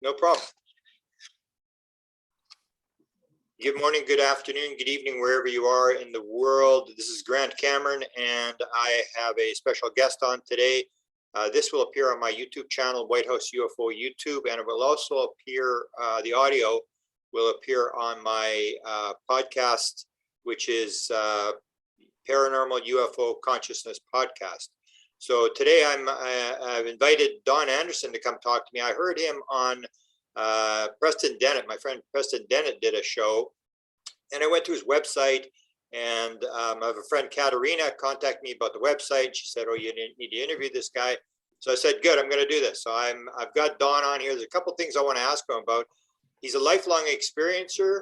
No problem. Good morning, good afternoon, good evening, wherever you are in the world. This is Grant Cameron, and I have a special guest on today. This will appear on my YouTube channel, White House UFO YouTube, and it will also appear, the audio will appear on my podcast, which is Paranormal UFO Consciousness Podcast. So today I've invited Don Anderson to come talk to me. I heard him on Preston Dennett. My friend Preston Dennett did a show, and I went to his website, and I have a friend, Katerina, contacted me about the website. She said, oh, you need to interview this guy. So I said, good, I'm going to do this. So I've got Don on here. There's a couple things I want to ask him about. He's a lifelong experiencer.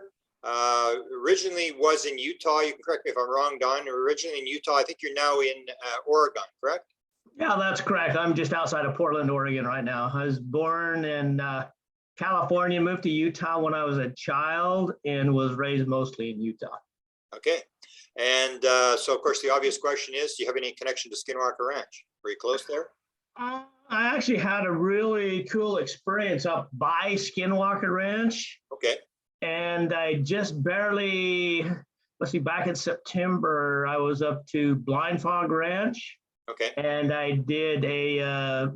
Originally was in Utah. You can correct me if I'm wrong, Don. Originally in Utah. I think you're now in Oregon, correct? Yeah, that's correct. I'm just outside of Portland, Oregon right now. I was born in California, moved to Utah when I was a child, and was raised mostly in Utah. Okay. And so, of course, the obvious question is, do you have any connection to Skinwalker Ranch? Were you close there? I actually had a really cool experience up by Skinwalker Ranch. Okay. And I just barely, let's see, back in September, I was up to Blind Fog Ranch. Okay. And I did a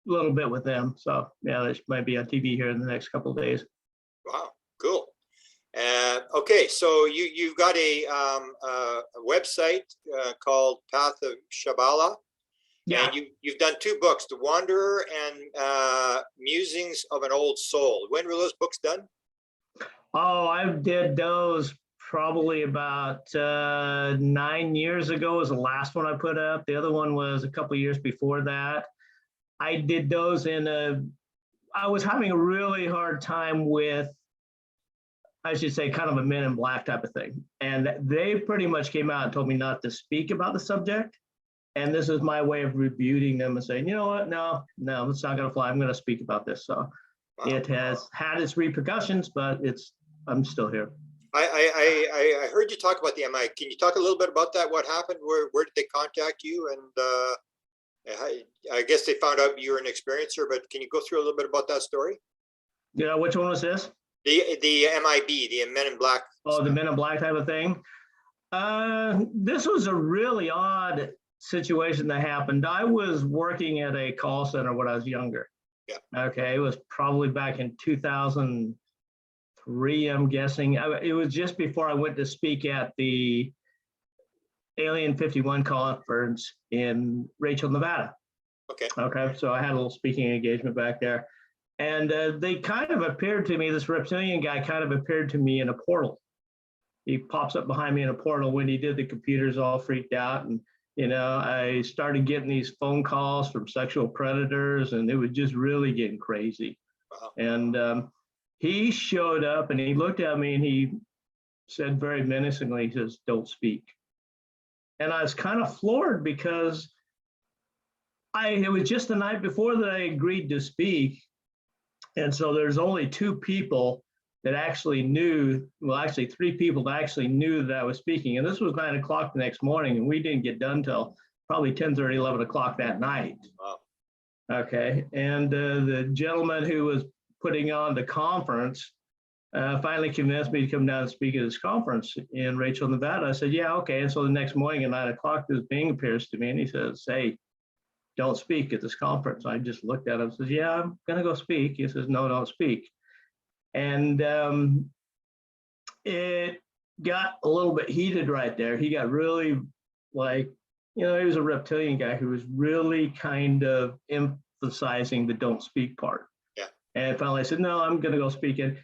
little bit with them. So yeah, this might be on TV here in the next couple of days. Wow, cool. Okay, so you've got a website called Path of Shambhala. Yeah. And you've done two books, The Wanderer and Musings of an Old Soul. When were those books done? Oh, I did those probably about 9 years ago was the last one I put up. The other one was a couple of years before that. I did those I was having a really hard time with, I should say, kind of a Men in Black type of thing. And they pretty much came out and told me not to speak about the subject. And this is my way of rebuting them and saying, you know what, no, it's not going to fly. I'm going to speak about this. So it has had its repercussions, but I'm still here. I heard you talk about the MI. Can you talk a little bit about that? What happened? Where did they contact you? And I guess they found out you were an experiencer, but can you go through a little bit about that story? Yeah, which one was this? The MIB, the Men in Black. Oh, the Men in Black type of thing. This was a really odd situation that happened. I was working at a call center when I was younger. Yeah. Okay, it was probably back in 2003, I'm guessing. It was just before I went to speak at the Alien 51 conference in Rachel, Nevada. Okay. Okay, so I had a little speaking engagement back there. And they kind of appeared to me, this reptilian guy kind of appeared to me in a portal. He pops up behind me in a portal. When he did, the computers all freaked out. And, you know, I started getting these phone calls from sexual predators, and it was just really getting crazy. Wow. And he showed up and he looked at me and he said very menacingly, he says, "Don't speak." And I was kind of floored because it was just the night before that I agreed to speak. And so there's only two people that actually knew, well, actually three people that actually knew that I was speaking. And this was 9 o'clock the next morning, and we didn't get done till probably 10:30, 11 o'clock that night. Wow. Okay. And the gentleman who was putting on the conference finally convinced me to come down and speak at this conference in Rachel, Nevada. I said, yeah, okay. And so the next morning at 9 o'clock, this being appears to me and he says, hey, don't speak at this conference. I just looked at him and says, yeah, I'm going to go speak. He says, no, don't speak. And it got a little bit heated right there. He got really like, you know, he was a reptilian guy who was really kind of emphasizing the don't speak part. Yeah. And finally I said, no, I'm going to go speak. And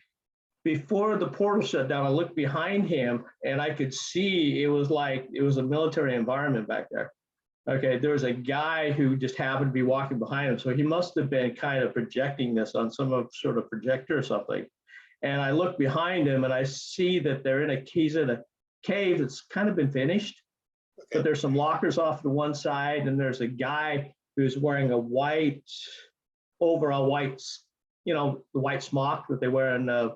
before the portal shut down, I looked behind him and I could see it was like, it was a military environment back there. Okay, there was a guy who just happened to be walking behind him. So he must have been kind of projecting this on some sort of projector or something. And I look behind him and I see that he's in a cave that's kind of been finished. Okay. But there's some lockers off to one side, and there's a guy who's wearing a white overall, you know, the white smock that they wear in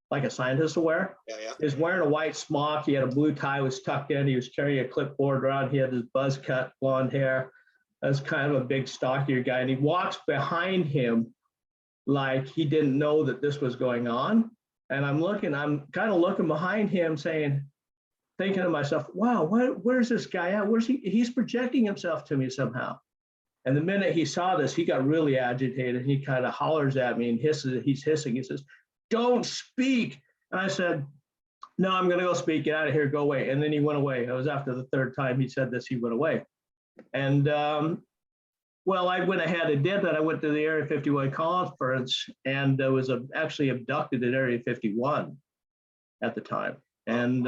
like a scientist will wear. Yeah, yeah. He's wearing a white smock. He had a blue tie, was tucked in. He was carrying a clipboard around. He had his buzz cut blonde hair. That's kind of a big stockier guy. And he walks behind him like he didn't know that this was going on. And I'm kind of looking behind him thinking to myself, wow, where's this guy at? Where's he? He's projecting himself to me somehow. And the minute he saw this, he got really agitated. He kind of hollers at me and hisses. He's hissing. He says, "Don't speak." And I said, "No, I'm going to go speak. Get out of here. Go away." And then he went away. It was after the third time he said this, he went away. And well, I went ahead and did that. I went to the Area 51 conference and was actually abducted at Area 51 at the time. And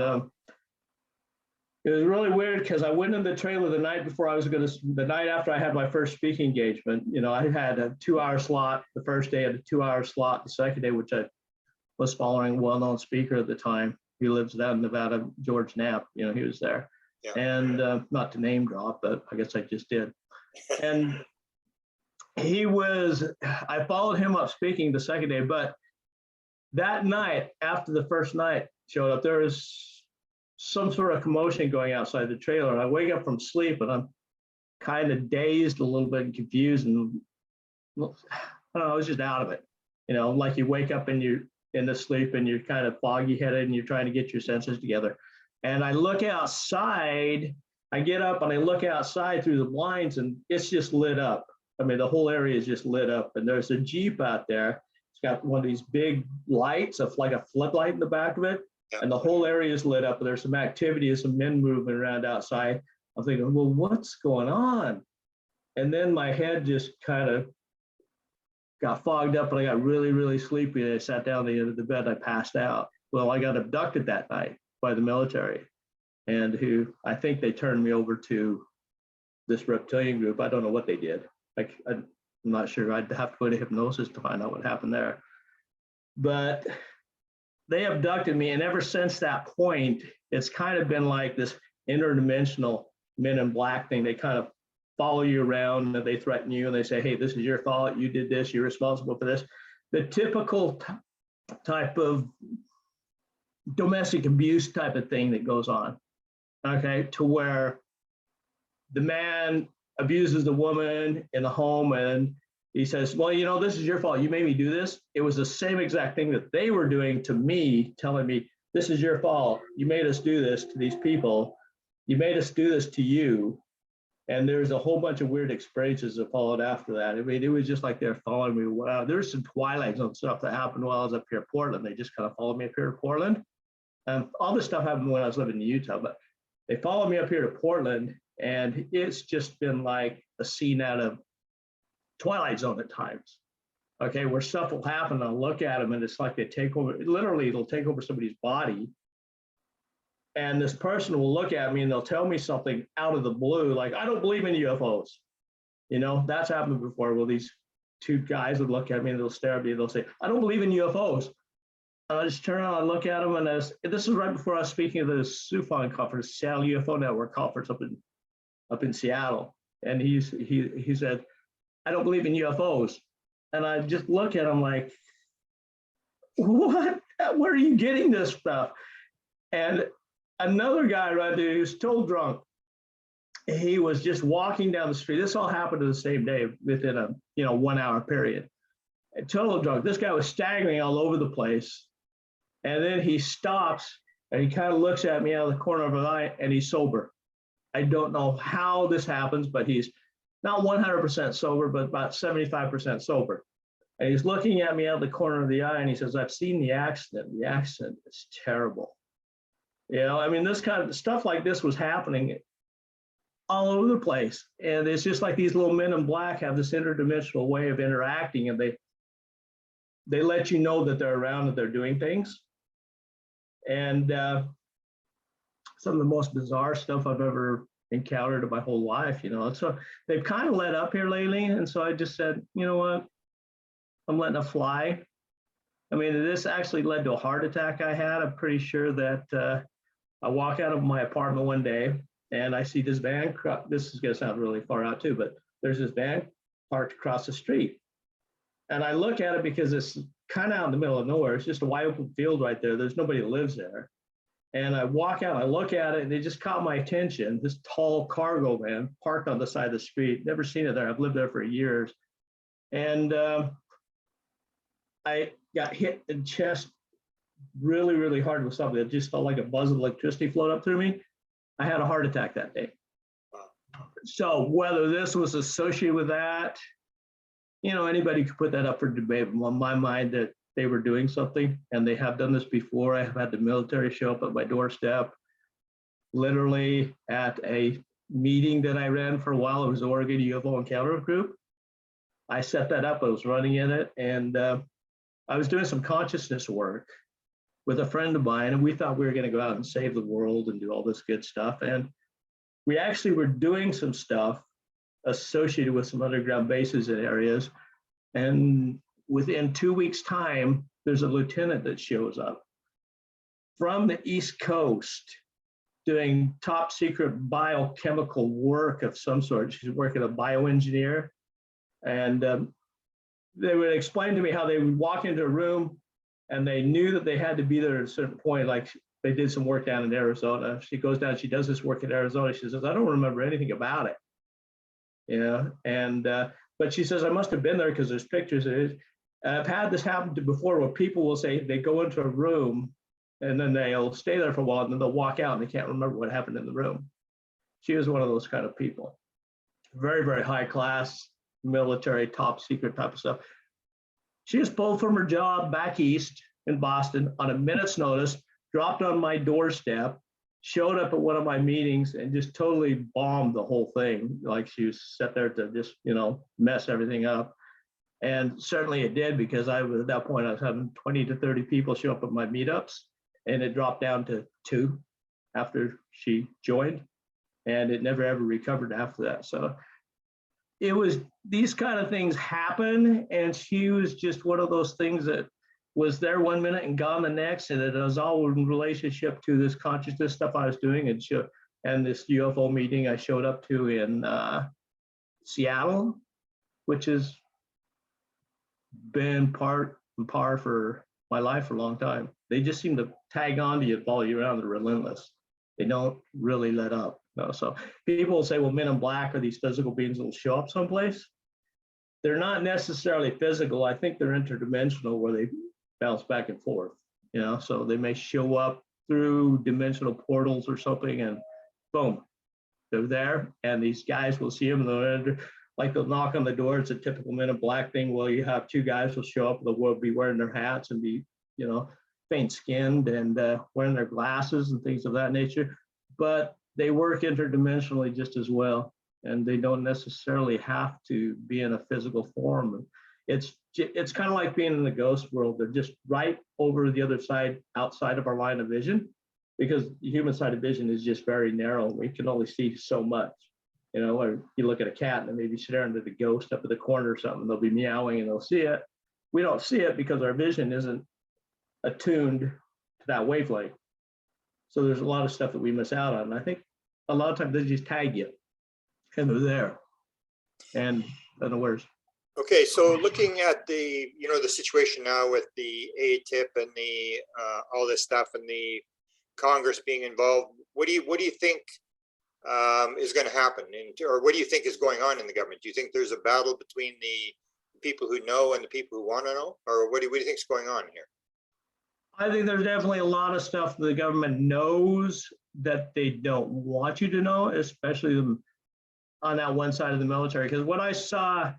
it was really weird because I went in the trailer the night before the night after I had my first speaking engagement. You know, I had a 2-hour slot. The first day I had a 2-hour slot. The second day, which I was following a well-known speaker at the time. He lives down in Nevada, George Knapp. You know, he was there. Yeah. And not to name drop, but I guess I just did. And I followed him up speaking the second day, but that night, after the first night showed up, there was some sort of commotion going outside the trailer. And I wake up from sleep and I'm kind of dazed a little bit and confused. And I don't know, I was just out of it. You know, like you wake up and you're in the sleep and you're kind of foggy headed and you're trying to get your senses together. And I look outside, I get up and I look outside through the blinds and it's just lit up. I mean, the whole area is just lit up and there's a Jeep out there. It's got one of these big lights, like a floodlight in the back of it. And the whole area is lit up. There's some activity, some men moving around outside. I'm thinking, well, what's going on? And then my head just kind of got fogged up and I got really, really sleepy. And I sat down at the end of the bed. I passed out. Well, I got abducted that night by the military, and I think they turned me over to this reptilian group. I don't know what they did. I'm not sure. I'd have to go to hypnosis to find out what happened there. But they abducted me, and ever since that point, it's kind of been like this interdimensional men in black thing. They kind of follow you around and they threaten you and they say, hey, this is your fault. You did this. You're responsible for this. The typical type of domestic abuse type of thing that goes on, okay, to where the man abuses the woman in the home and he says, well, you know, this is your fault. You made me do this. It was the same exact thing that they were doing to me, telling me, this is your fault. You made us do this to these people. You made us do this to you. And there's a whole bunch of weird experiences that followed after that. I mean, it was just like they're following me. Wow, there's some Twilight Zone stuff that happened while I was up here in Portland. They just kind of followed me up here to Portland. All this stuff happened when I was living in Utah, but they followed me up here to Portland, and it's just been like a scene out of Twilight Zone at times. Okay, where stuff will happen, and I'll look at them, and it's like they take over. Literally, it'll take over somebody's body, and this person will look at me, and they'll tell me something out of the blue, like, "I don't believe in UFOs." You know, that's happened before. Well, these two guys would look at me, and they'll stare at me, and they'll say, "I don't believe in UFOs." I just turn around and look at them, and this is right before I was speaking at the SUFON conference, Seattle UFO Network conference up in Seattle, and he said, "I don't believe in UFOs," and I just look at him like, "What? Where are you getting this stuff?" And another guy right there, he was total drunk. He was just walking down the street. This all happened in the same day within a 1 hour period. Total drunk. This guy was staggering all over the place. And then he stops and he kind of looks at me out of the corner of his eye, and he's sober. I don't know how this happens, but he's not 100% sober, but about 75% sober. And he's looking at me out of the corner of the eye, and he says, "I've seen the accident. The accident is terrible." You know, I mean, this kind of stuff like this was happening all over the place. And it's just like these little men in black have this interdimensional way of interacting, and they let you know that they're around and they're doing things. And some of the most bizarre stuff I've ever encountered in my whole life, you know. And so they've kind of let up here lately. And so I just said, you know what, I'm letting it fly. I mean, this actually led to a heart attack I had. I'm pretty sure that I walk out of my apartment one day and I see this van. This is going to sound really far out too, but there's this van parked across the street. And I look at it because it's kind of out in the middle of nowhere. It's just a wide open field right there. There's nobody that lives there. And I walk out, I look at it, and it just caught my attention. This tall cargo van parked on the side of the street. Never seen it there. I've lived there for years. And I got hit in the chest really, really hard with something. It just felt like a buzz of electricity float up through me. I had a heart attack that day. So whether this was associated with that, anybody could put that up for debate. On my mind, that they were doing something, and they have done this before. I have had the military show up at my doorstep, literally at a meeting that I ran for a while. It was Oregon UFO Encounter Group. I set that up. I was running in it, and I was doing some consciousness work with a friend of mine, and we thought we were going to go out and save the world and do all this good stuff. And we actually were doing some stuff associated with some underground bases and areas. And within 2 weeks' time, there's a lieutenant that shows up from the East Coast doing top secret biochemical work of some sort. She's working as a bioengineer. And they would explain to me how they would walk into a room and they knew that they had to be there at a certain point. Like they did some work down in Arizona. She goes down, she does this work in Arizona. She says, I don't remember anything about it. And but she says, I must have been there because there's pictures of it. I've had this happen to before where people will say they go into a room and then they'll stay there for a while and then they'll walk out and they can't remember what happened in the room. She was one of those kind of people. Very, very high class, military, top secret type of stuff. She was pulled from her job back east in Boston on a minute's notice, dropped on my doorstep, showed up at one of my meetings and just totally bombed the whole thing. Like she was set there to just, mess everything up. And certainly it did, because at that point, I was having 20 to 30 people show up at my meetups, and it dropped down to 2 after she joined, and it never ever recovered after that. So it was, these kind of things happen, and she was just one of those things that was there 1 minute and gone the next, and it was all in relationship to this consciousness stuff I was doing, and this UFO meeting I showed up to in Seattle, which has been part and par for my life for a long time. They just seem to tag on to you, follow you around. They're relentless. They don't really let up. No. So people will say, well, men in black are these physical beings that will show up someplace. They're not necessarily physical. I think they're interdimensional, where they bounce back and forth. So they may show up through dimensional portals or something, and boom, they're there. And these guys will see them. They'll knock on the door. It's a typical Men in Black thing. Well, you have 2 guys will show up. They'll be wearing their hats and be, faint skinned and wearing their glasses and things of that nature. But they work interdimensionally just as well, and they don't necessarily have to be in a physical form. It's kind of like being in the ghost world. They're just right over the other side, outside of our line of vision, because the human side of vision is just very narrow. We can only see so much. Or you look at a cat and maybe staring at the ghost up in the corner or something, they'll be meowing and they'll see it. We don't see it because our vision isn't attuned to that wavelength. So there's a lot of stuff that we miss out on. And I think a lot of times they just tag you and they're there and unawares. Okay, so looking at the situation now with the ATIP and the all this stuff and the Congress being involved, what do you think is going to happen, or what do you think is going on in the government? Do you think there's a battle between the people who know and the people who want to know, or what do you think is going on here? I think there's definitely a lot of stuff the government knows that they don't want you to know, especially on that one side of the military. Because what I saw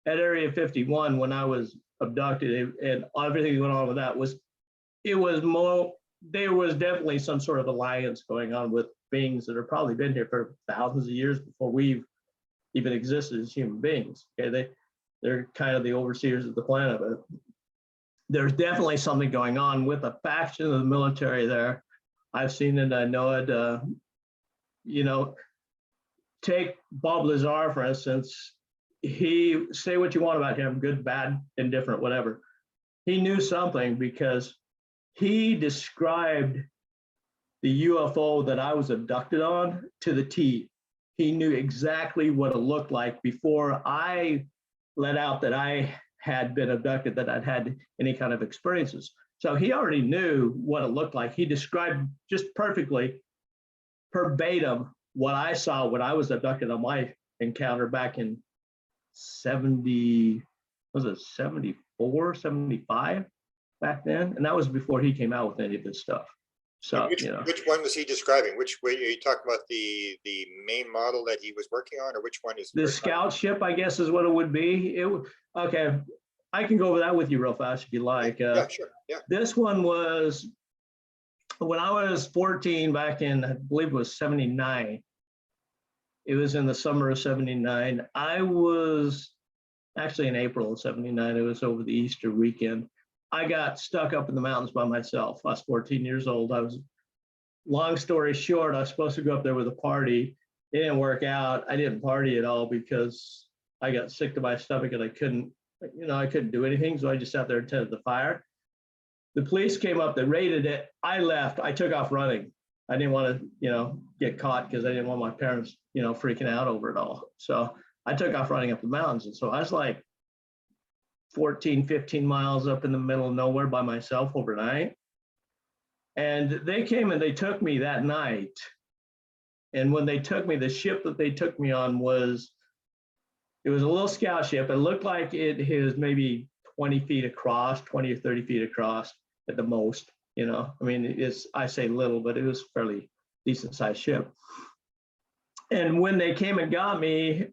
at Area 51 when I was abducted and everything that went on with that there was definitely some sort of alliance going on with beings that have probably been here for thousands of years before we've even existed as human beings. Okay, they're kind of the overseers of the planet. But there's definitely something going on with a faction of the military there. I've seen it, I know it. Take Bob Lazar, for instance. He, say what you want about him, good, bad, indifferent, whatever. He knew something because he described the UFO that I was abducted on to the T. He knew exactly what it looked like before I let out that I had been abducted, that I'd had any kind of experiences. So he already knew what it looked like. He described just perfectly, verbatim, what I saw when I was abducted on my encounter back in 74 74, 75 back then. And that was before he came out with any of this stuff. So, which one was he describing? Which way are you talking about, the main model that he was working on, or which one is the scout ship, I guess, is what it would be. Okay, I can go over that with you real fast if you like. Yeah, sure. Yeah. This one was when I was 14 back in, I believe it was 79. It was in the summer of 79. I was actually in April of 79. It was over the Easter weekend. I got stuck up in the mountains by myself. I was 14 years old. Long story short, I was supposed to go up there with a party. It didn't work out. I didn't party at all because I got sick to my stomach and I couldn't do anything. So I just sat there and tended the fire. The police came up, they raided it. I left. I took off running. I didn't want to, get caught because I didn't want my parents, freaking out over it all. So I took off running up the mountains. And so I was like 14, 15 miles up in the middle of nowhere by myself overnight. And they came and they took me that night. And when they took me, the ship that they took me on was a little scout ship. It looked like it was maybe 20 feet across, 20 or 30 feet across at the most. I mean, I say little, but it was a fairly decent sized ship. And when they came and got me,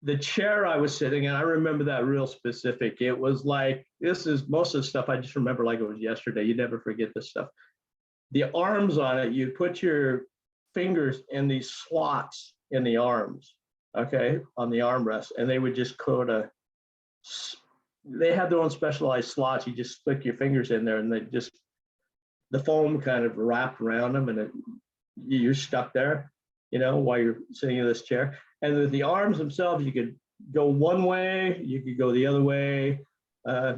the chair I was sitting in, I remember that real specific. It was like, this is most of the stuff I just remember like it was yesterday. You never forget this stuff. The arms on it, you put your fingers in these slots in the arms, okay, on the armrest, and they would just they had their own specialized slots. You just stick your fingers in there and the foam kind of wrapped around them and you're stuck there, while you're sitting in this chair. And with the arms themselves, you could go one way, you could go the other way.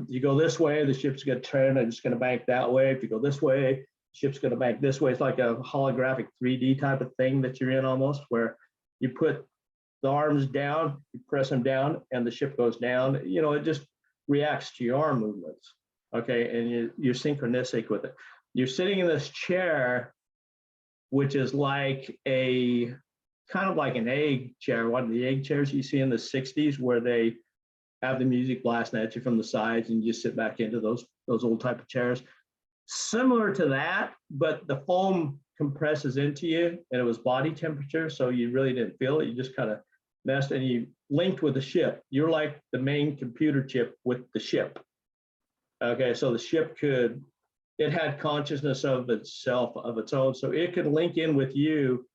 You go this way, the ship's going to turn and it's going to bank that way. If you go this way, the ship's going to bank this way. It's like a holographic 3D type of thing that you're in almost, where you put the arms down, you press them down, and the ship goes down. It just reacts to your arm movements, okay? And you're synchronistic with it. You're sitting in this chair, which is like kind of like an egg chair, one of the egg chairs you see in the 60s where they have the music blasting at you from the sides and you just sit back into those old type of chairs. Similar to that, but the foam compresses into you and it was body temperature, so you really didn't feel it. You just kind of messed and you linked with the ship. You're like the main computer chip with the ship. Okay, so the ship it had consciousness of itself, of its own, so it could link in with you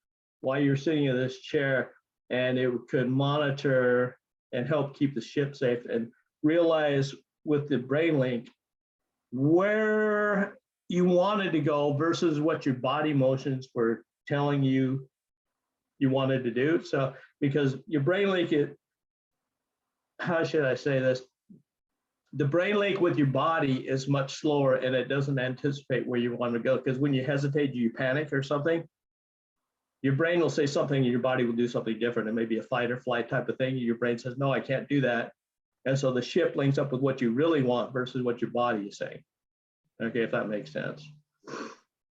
while you're sitting in this chair, and it could monitor and help keep the ship safe and realize with the brain link where you wanted to go versus what your body motions were telling you wanted to do. So because your brain link, how should I say this? The brain link with your body is much slower and it doesn't anticipate where you want to go. Because when you hesitate, you panic or something, your brain will say something and your body will do something different. It may be a fight or flight type of thing. Your brain says, no, I can't do that. And so the ship links up with what you really want versus what your body is saying. Okay, if that makes sense.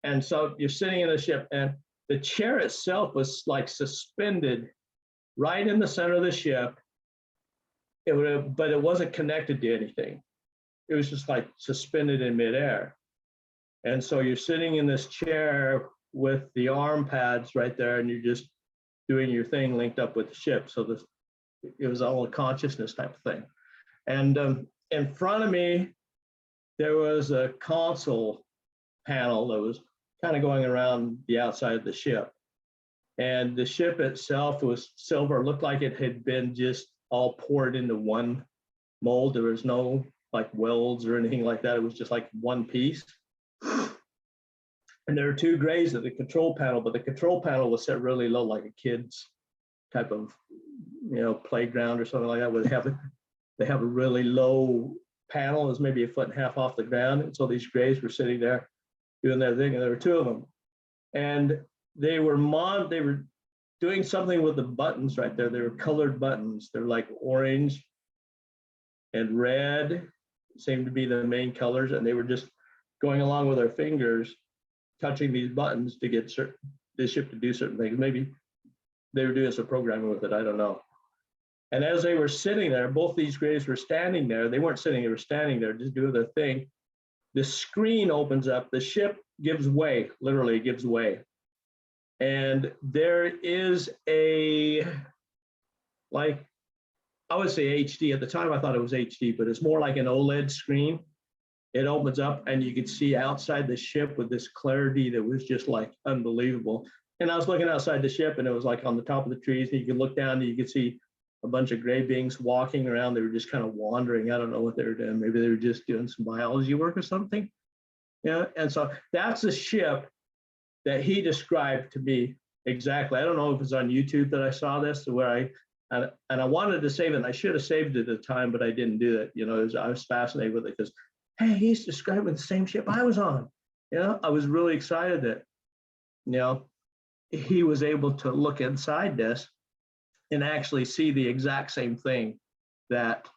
And so you're sitting in the ship and the chair itself was like suspended right in the center of the ship. But it wasn't connected to anything. It was just like suspended in midair. And so you're sitting in this chair with the arm pads right there and you're just doing your thing linked up with the ship. So it was all a consciousness type of thing. And in front of me, there was a console panel that was kind of going around the outside of the ship. And the ship itself was silver, looked like it had been just all poured into one mold. There was no like welds or anything like that. It was just like one piece. And there were two grays at the control panel, but the control panel was set really low, like a kid's type of, playground or something like that, where they have a really low panel, is maybe 1.5 feet off the ground. And so these grays were sitting there doing their thing, and there were two of them. And they were doing something with the buttons right there. They were colored buttons. They're like orange and red, seemed to be the main colors. And they were just going along with their fingers, touching these buttons to get the ship to do certain things. Maybe they were doing some programming with it. I don't know. And as they were sitting there, both these grays were standing there. They weren't sitting, they were standing there just doing their thing. The screen opens up, the ship gives way, literally gives way. And there is a, like, I would say HD. At the time, I thought it was HD, but it's more like an OLED screen. It opens up and you could see outside the ship with this clarity that was just like unbelievable. And I was looking outside the ship and it was like on the top of the trees and you could look down and you could see a bunch of gray beings walking around. They were just kind of wandering. I don't know what they were doing. Maybe they were just doing some biology work or something. Yeah. And so that's a ship that he described to me exactly. I don't know if it's on YouTube that I saw this, where and I wanted to save it. And I should have saved it at the time, but I didn't do it. You know, I was fascinated with it because, hey, he's describing the same ship I was on. You know, I was really excited that, you know, he was able to look inside this and actually see the exact same thing that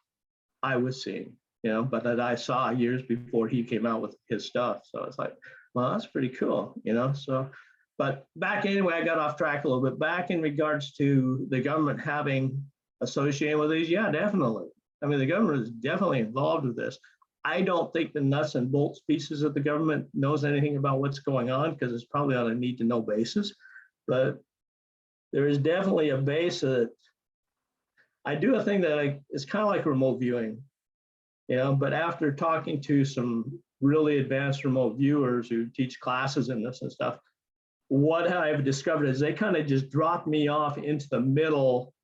I was seeing, you know, but that I saw years before he came out with his stuff. So it's like, well, that's pretty cool, you know. So, but back anyway, I got off track a little bit. Back in regards to the government having associated with these, yeah, definitely. I mean, the government is definitely involved with this. I don't think the nuts and bolts pieces of the government knows anything about what's going on because it's probably on a need to know basis. But there is definitely a base that I do a thing that it's kind of like remote viewing, you know, but after talking to some really advanced remote viewers who teach classes in this and stuff, what I've discovered is they kind of just drop me off into the middle,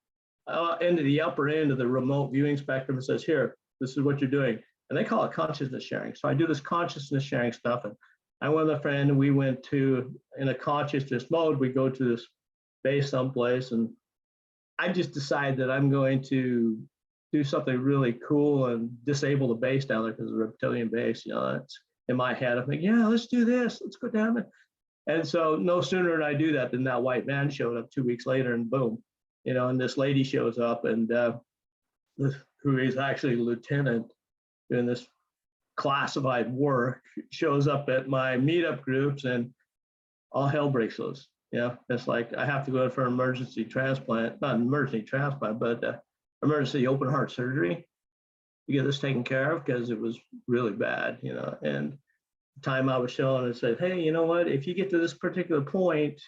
into the upper end of the remote viewing spectrum and says, here, this is what you're doing. And they call it consciousness sharing. So I do this consciousness sharing stuff. And I went with a friend and we went to, in a consciousness mode, we go to this base someplace. And I just decided that I'm going to do something really cool and disable the base down there because the reptilian base, you know, it's in my head. I'm thinking, yeah, let's do this. Let's go down there. And so no sooner did I do that than that white man showed up 2 weeks later and boom, you know, and this lady shows up and who is actually a lieutenant doing this classified work, shows up at my meetup groups and all hell breaks loose. You know, it's like I have to go in for an emergency transplant, not an emergency transplant, but emergency open heart surgery to get this taken care of because it was really bad, you know. And the time I was showing, and said, hey, you know what, if you get to this particular point,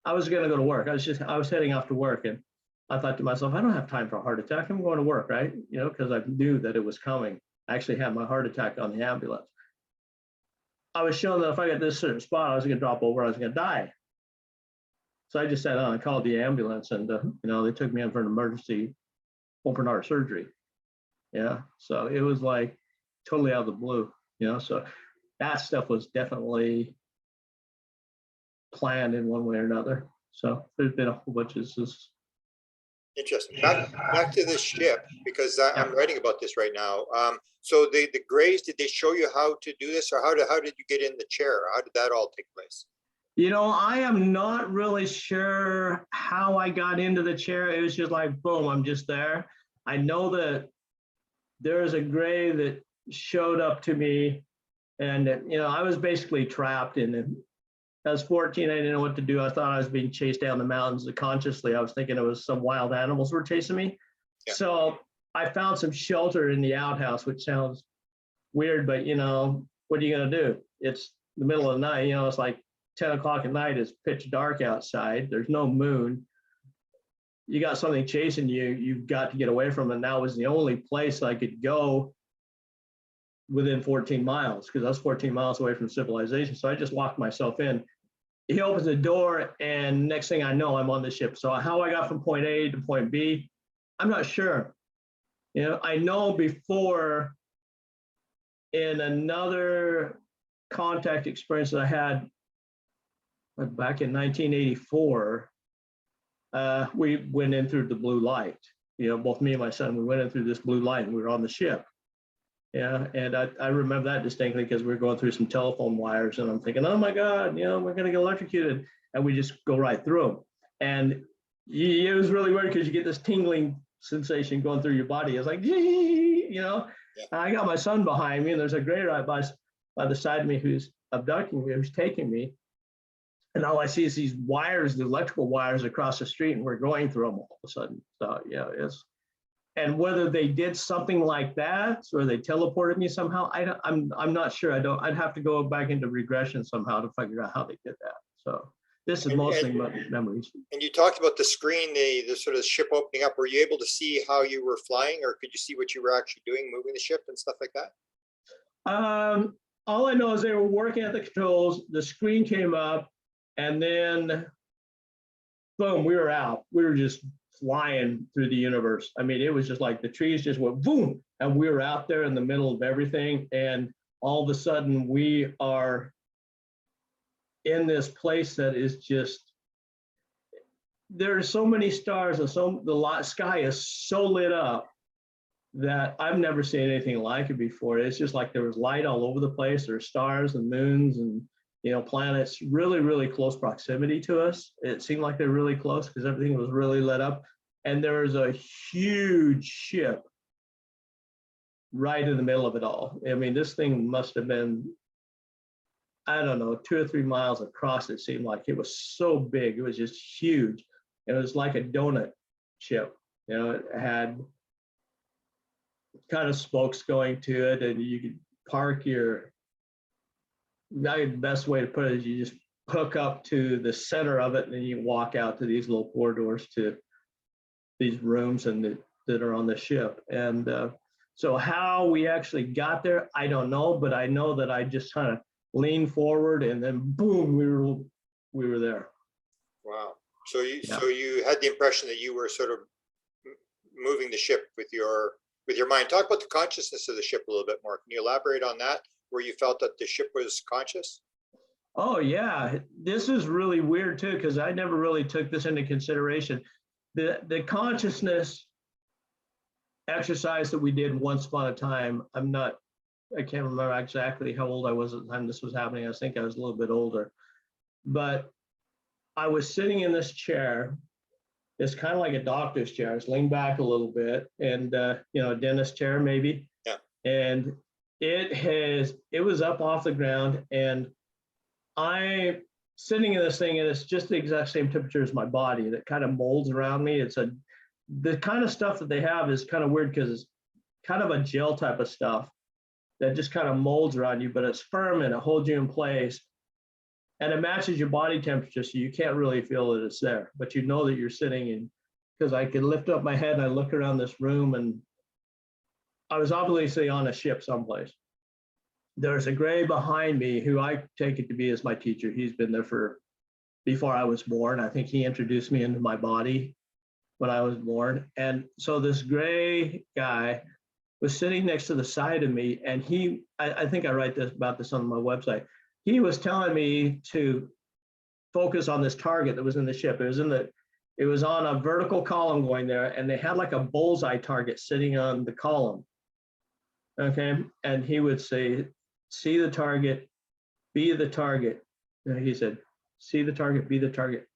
I was going to go to work. I was heading off to work and I thought to myself, I don't have time for a heart attack. I'm going to work, right? You know, because I knew that it was coming. I actually had my heart attack on the ambulance. I was shown that if I got this certain spot, I was going to drop over, I was going to die. So I just sat down and called the ambulance and, you know, they took me in for an emergency open heart surgery. Yeah. So it was like totally out of the blue, you know, so that stuff was definitely planned in one way or another. So there's been a whole bunch of this. Interesting. Back to this ship, because I'm writing about this right now. So the Greys, did they show you how to do this, or how did you get in the chair? How did that all take place? You know, I am not really sure how I got into the chair. It was just like, boom, I'm just there. I know that there is a Grey that showed up to me, and you know, I was basically trapped in it. I was 14, I didn't know what to do. I thought I was being chased down the mountains. Consciously, I was thinking it was some wild animals were chasing me. Yeah. So I found some shelter in the outhouse, which sounds weird, but you know, what are you gonna do? It's the middle of the night, you know, it's like 10 o'clock at night, it's pitch dark outside, there's no moon. You got something chasing you, you've got to get away from it. And that was the only place I could go within 14 miles, because I was 14 miles away from civilization. So I just locked myself in. He opens the door and next thing I know, I'm on the ship. So how I got from point A to point B, I'm not sure. You know, I know before in another contact experience that I had back in 1984, we went in through the blue light. You know, both me and my son, we went in through this blue light and we were on the ship. Yeah, and I remember that distinctly because we were going through some telephone wires and I'm thinking, oh my God, you know, we're going to get electrocuted. And we just go right through them. And it was really weird because you get this tingling sensation going through your body. It's like, you know, yeah. I got my son behind me and there's a Grey right by the side of me who's abducting me, who's taking me. And all I see is these wires, the electrical wires across the street, and we're going through them all of a sudden. So yeah, and whether they did something like that or they teleported me somehow, I'm not sure. I'd have to go back into regression somehow to figure out how they did that. So this is mostly memories. And you talked about the screen, the sort of ship opening up. Were you able to see how you were flying, or could you see what you were actually doing, moving the ship and stuff like that? All I know is they were working at the controls, the screen came up, and then boom, we were out. We were just flying through the universe. I mean, it was just like the trees just went boom, and we were out there in the middle of everything. And all of a sudden we are in this place that is just, there are so many stars, and the sky is so lit up that I've never seen anything like it before. It's just like there was light all over the place. There are stars and moons and, you know, planets really, really close proximity to us. It seemed like they're really close because everything was really lit up. And there was a huge ship right in the middle of it all. I mean, this thing must have been, I don't know, 2 or 3 miles across. It seemed like it was so big. It was just huge. It was like a donut ship. You know, it had kind of spokes going to it, and you could park your, the best way to put it is you just hook up to the center of it, and then you walk out to these little corridors to these rooms and that are on the ship. And so how we actually got there, I don't know, but I know that I just kind of leaned forward, and then boom, we were there. Wow. So you had the impression that you were sort of moving the ship with your mind. Talk about the consciousness of the ship a little bit more. Can you elaborate on that, where you felt that the ship was conscious? Oh yeah, this is really weird too, because I never really took this into consideration. The consciousness exercise that we did once upon a time, I can't remember exactly how old I was at the time this was happening. I think I was a little bit older, but I was sitting in this chair. It's kind of like a doctor's chair. It's leaned back a little bit, and you know, a dentist chair maybe. Yeah. And it was up off the ground, and I'm sitting in this thing, and it's just the exact same temperature as my body that kind of molds around me. The kind of stuff that they have is kind of weird because it's kind of a gel type of stuff that just kind of molds around you, but it's firm and it holds you in place. And it matches your body temperature, so you can't really feel that it's there, but you know that you're sitting in, because I could lift up my head and I look around this room, and I was obviously on a ship someplace. There's a gray behind me who I take it to be as my teacher. He's been there before I was born. I think he introduced me into my body when I was born. And so this gray guy was sitting next to the side of me, and I think I write about this on my website. He was telling me to focus on this target that was in the ship. It was on a vertical column going there, and they had like a bullseye target sitting on the column. Okay, and he would say, "See the target, be the target." And he said, "See the target, be the target.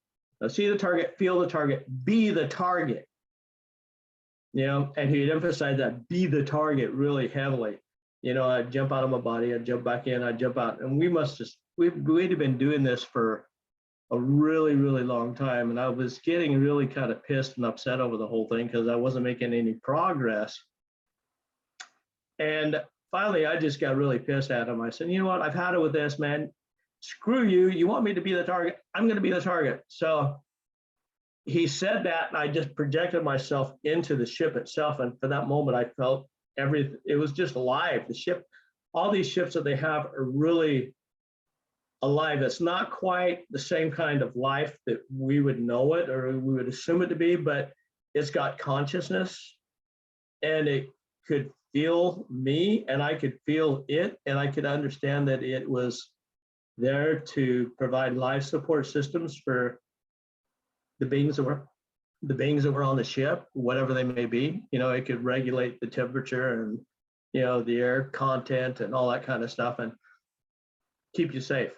Now, see the target, feel the target, be the target." You know, and he'd emphasize that "be the target" really heavily. You know, I'd jump out of my body, I'd jump back in, I'd jump out. And we'd have been doing this for a really, really long time. And I was getting really kind of pissed and upset over the whole thing because I wasn't making any progress. And finally, I just got really pissed at him. I said, "You know what? I've had it with this, man. Screw you. You want me to be the target? I'm going to be the target." So he said that, and I just projected myself into the ship itself. And for that moment, I felt it was just alive. The ship, all these ships that they have are really alive. It's not quite the same kind of life that we would know it or we would assume it to be, but it's got consciousness, and it could feel me, and I could feel it, and I could understand that it was there to provide life support systems for the beings that were on the ship, whatever they may be. You know, it could regulate the temperature and, you know, the air content and all that kind of stuff, and keep you safe.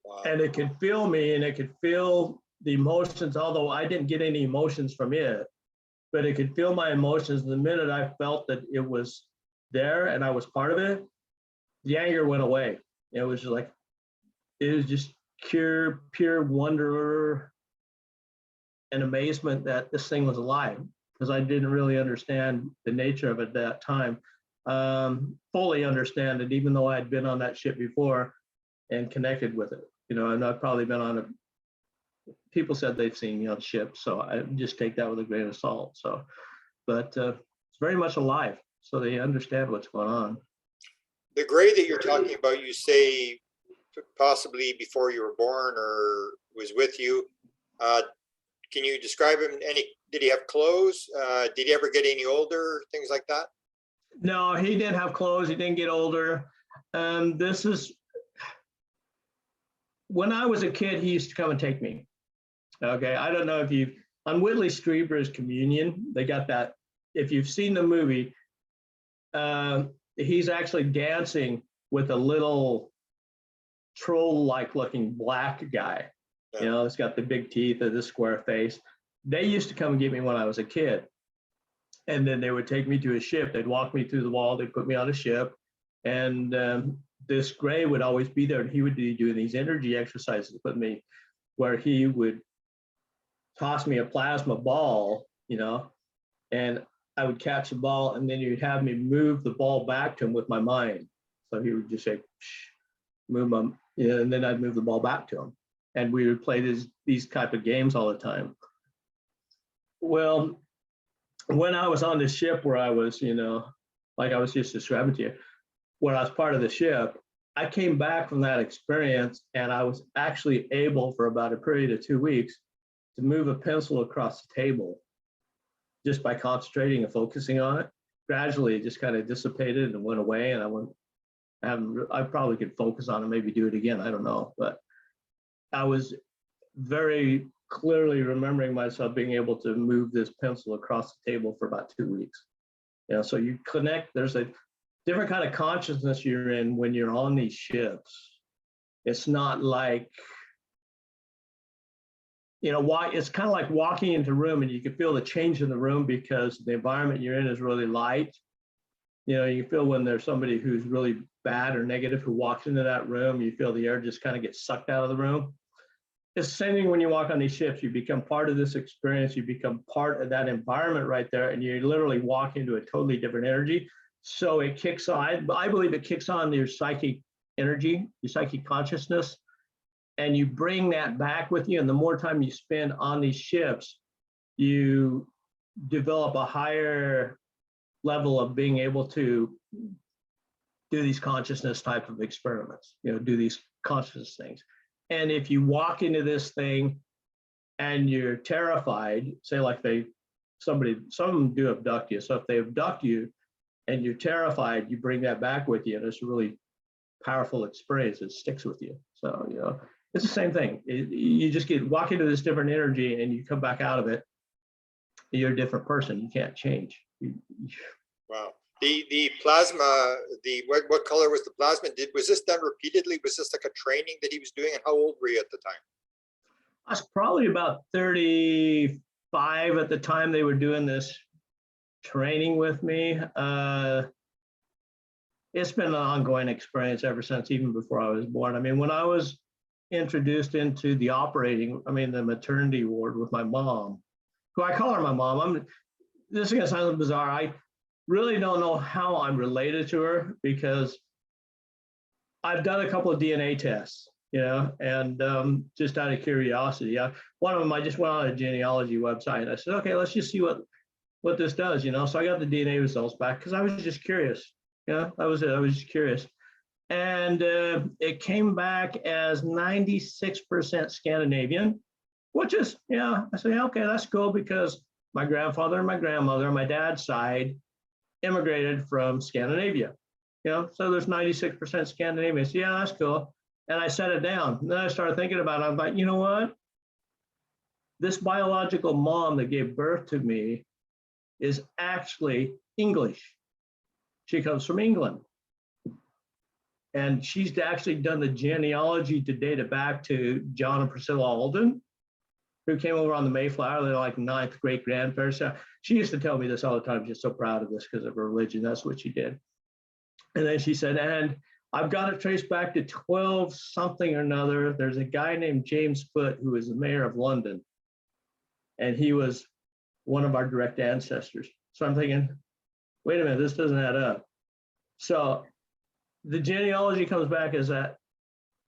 Wow. And it could feel me, and it could feel the emotions, although I didn't get any emotions from it, but it could feel my emotions. The minute I felt that it was there and I was part of it, the anger went away. It was just pure wonder and amazement that this thing was alive, because I didn't really understand the nature of it at that time. Fully understand it, even though I had been on that ship before and connected with it. And I've probably been on people said they've seen the ship, so I just take that with a grain of salt. So, but it's very much alive, so they understand what's going on. The gray that you're talking about, you say possibly before you were born or was with you. Can you describe him? Did he have clothes? Did he ever get any older? Things like that? No, he didn't have clothes. He didn't get older. This is when I was a kid. He used to come and take me. Okay, I don't know if you've on Whitley Strieber's Communion. They got that. If you've seen the movie, he's actually dancing with a little troll-like looking black guy. Yeah. It's got the big teeth and the square face. They used to come and get me when I was a kid. And then they would take me to a ship. They'd walk me through the wall. They'd put me on a ship. And this gray would always be there. And he would be doing these energy exercises with me where he would toss me a plasma ball, and I would catch the ball, and then he'd have me move the ball back to him with my mind. So he would just say, move them, and then I'd move the ball back to him. And we would play these type of games all the time. Well, when I was on the ship where I was, like I was just describing to you, when I was part of the ship, I came back from that experience, and I was actually able for about a period of 2 weeks to move a pencil across the table just by concentrating and focusing on it. Gradually, it just kind of dissipated and went away, and I probably could focus on it, maybe do it again, I don't know. But I was very clearly remembering myself being able to move this pencil across the table for about 2 weeks. So you connect, there's a different kind of consciousness you're in when you're on these ships. It's not like, it's kind of like walking into a room and you can feel the change in the room because the environment you're in is really light. You feel when there's somebody who's really bad or negative who walks into that room, you feel the air just kind of gets sucked out of the room. It's the same thing when you walk on these ships. You become part of this experience. You become part of that environment right there, and you literally walk into a totally different energy. So it kicks on. I believe it kicks on your psychic energy, your psychic consciousness, and you bring that back with you. And the more time you spend on these ships, you develop a higher level of being able to do these consciousness type of experiments, do these consciousness things. And if you walk into this thing and you're terrified, say like some do abduct you. So if they abduct you and you're terrified, you bring that back with you, and it's a really powerful experience. It sticks with you. So, it's the same thing. You just walk into this different energy and you come back out of it. You're a different person. You can't change. Wow. The plasma, what color was the plasma? Was this done repeatedly? Was this like a training that he was doing? And how old were you at the time? I was probably about 35 at the time they were doing this training with me. It's been an ongoing experience ever since, even before I was born. I mean, when I was introduced into the maternity ward with my mom, who I call her my mom. This is gonna sound bizarre. I really don't know how I'm related to her because I've done a couple of DNA tests, and just out of curiosity. One of them, I just went on a genealogy website and I said, okay, let's just see what this does, So I got the DNA results back because I was just curious. That was it. I was just curious. And it came back as 96% Scandinavian, which is, I said, okay, that's cool because my grandfather and my grandmother on my dad's side immigrated from Scandinavia, so there's 96% Scandinavian. So yeah, that's cool. And I set it down. And then I started thinking about it. I'm like, you know what? This biological mom that gave birth to me is actually English. She comes from England. And she's actually done the genealogy to date it back to John and Priscilla Alden, who came over on the Mayflower. They're like 9th great grandparents. She used to tell me this all the time. She's so proud of this because of her religion. That's what she did. And then she said, and I've got it traced back to 12 something or another. There's a guy named James Foote who was the mayor of London, and he was one of our direct ancestors. So I'm thinking, wait a minute, this doesn't add up. So the genealogy comes back as that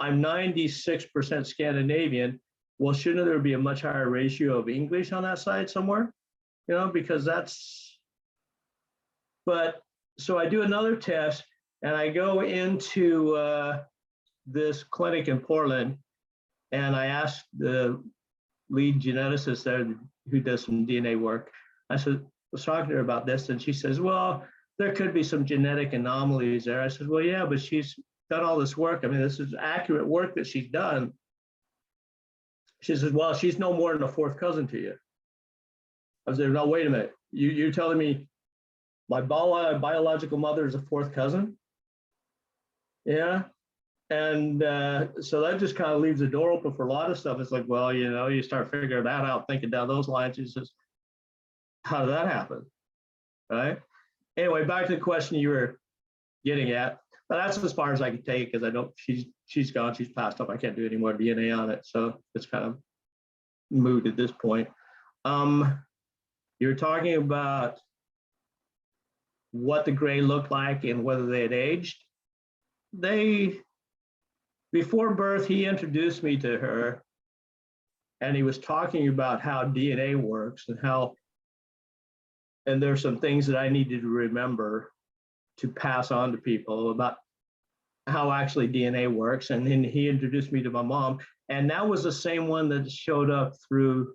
I'm 96% Scandinavian. Well, shouldn't there be a much higher ratio of English on that side somewhere? You know, because that's, but so I do another test and I go into this clinic in Portland and I asked the lead geneticist there who does some DNA work. I was talking to her about this and she says, well, there could be some genetic anomalies there. I said, well, yeah, but she's done all this work. I mean, this is accurate work that she's done. She says, well, she's no more than a fourth cousin to you. I said, no, wait a minute. You're telling me my biological mother is a fourth cousin? Yeah. And so that just kind of leaves the door open for a lot of stuff. It's like, well, you know, you start figuring that out, thinking down those lines. It's just, how did that happen? Right? Anyway, back to the question you were getting at. But that's as far as I can take because I don't, she's gone, she's passed up. I can't do any more DNA on it. So it's kind of moot at this point. You're talking about what the gray looked like and whether they had aged. Before birth, he introduced me to her and he was talking about how DNA works and there's some things that I needed to remember to pass on to people about how actually DNA works. And then he introduced me to my mom. And that was the same one that showed up through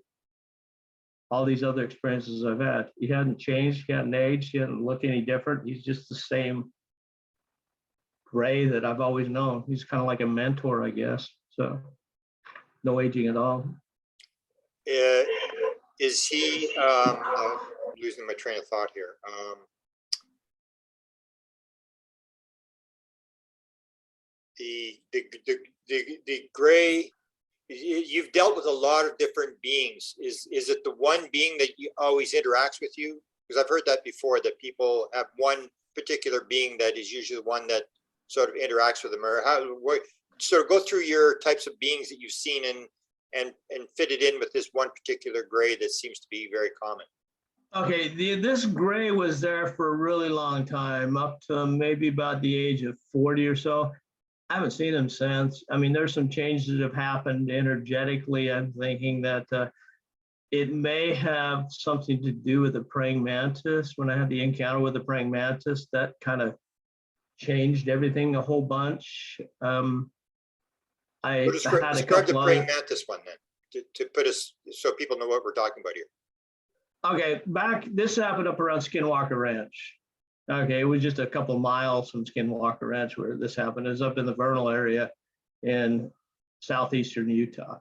all these other experiences I've had. He hadn't changed, he hadn't aged, he hadn't looked any different. He's just the same gray that I've always known. He's kind of like a mentor, I guess. So no aging at all. Is he, losing my train of thought here. The gray, you've dealt with a lot of different beings. Is it the one being that always interacts with you? Because I've heard that before, that people have one particular being that is usually the one that sort of interacts with them. Or sort of go through your types of beings that you've seen and fit it in with this one particular gray that seems to be very common. Okay, this gray was there for a really long time, up to maybe about the age of 40 or so. I haven't seen him since. I mean, there's some changes that have happened energetically. I'm thinking that it may have something to do with the praying mantis. When I had the encounter with the praying mantis, that kind of changed everything a whole bunch. Describe the praying mantis one then, to put us, so people know what we're talking about here. Okay, this happened up around Skinwalker Ranch. Okay, it was just a couple miles from Skinwalker Ranch where this happened. It was up in the Vernal area in southeastern Utah.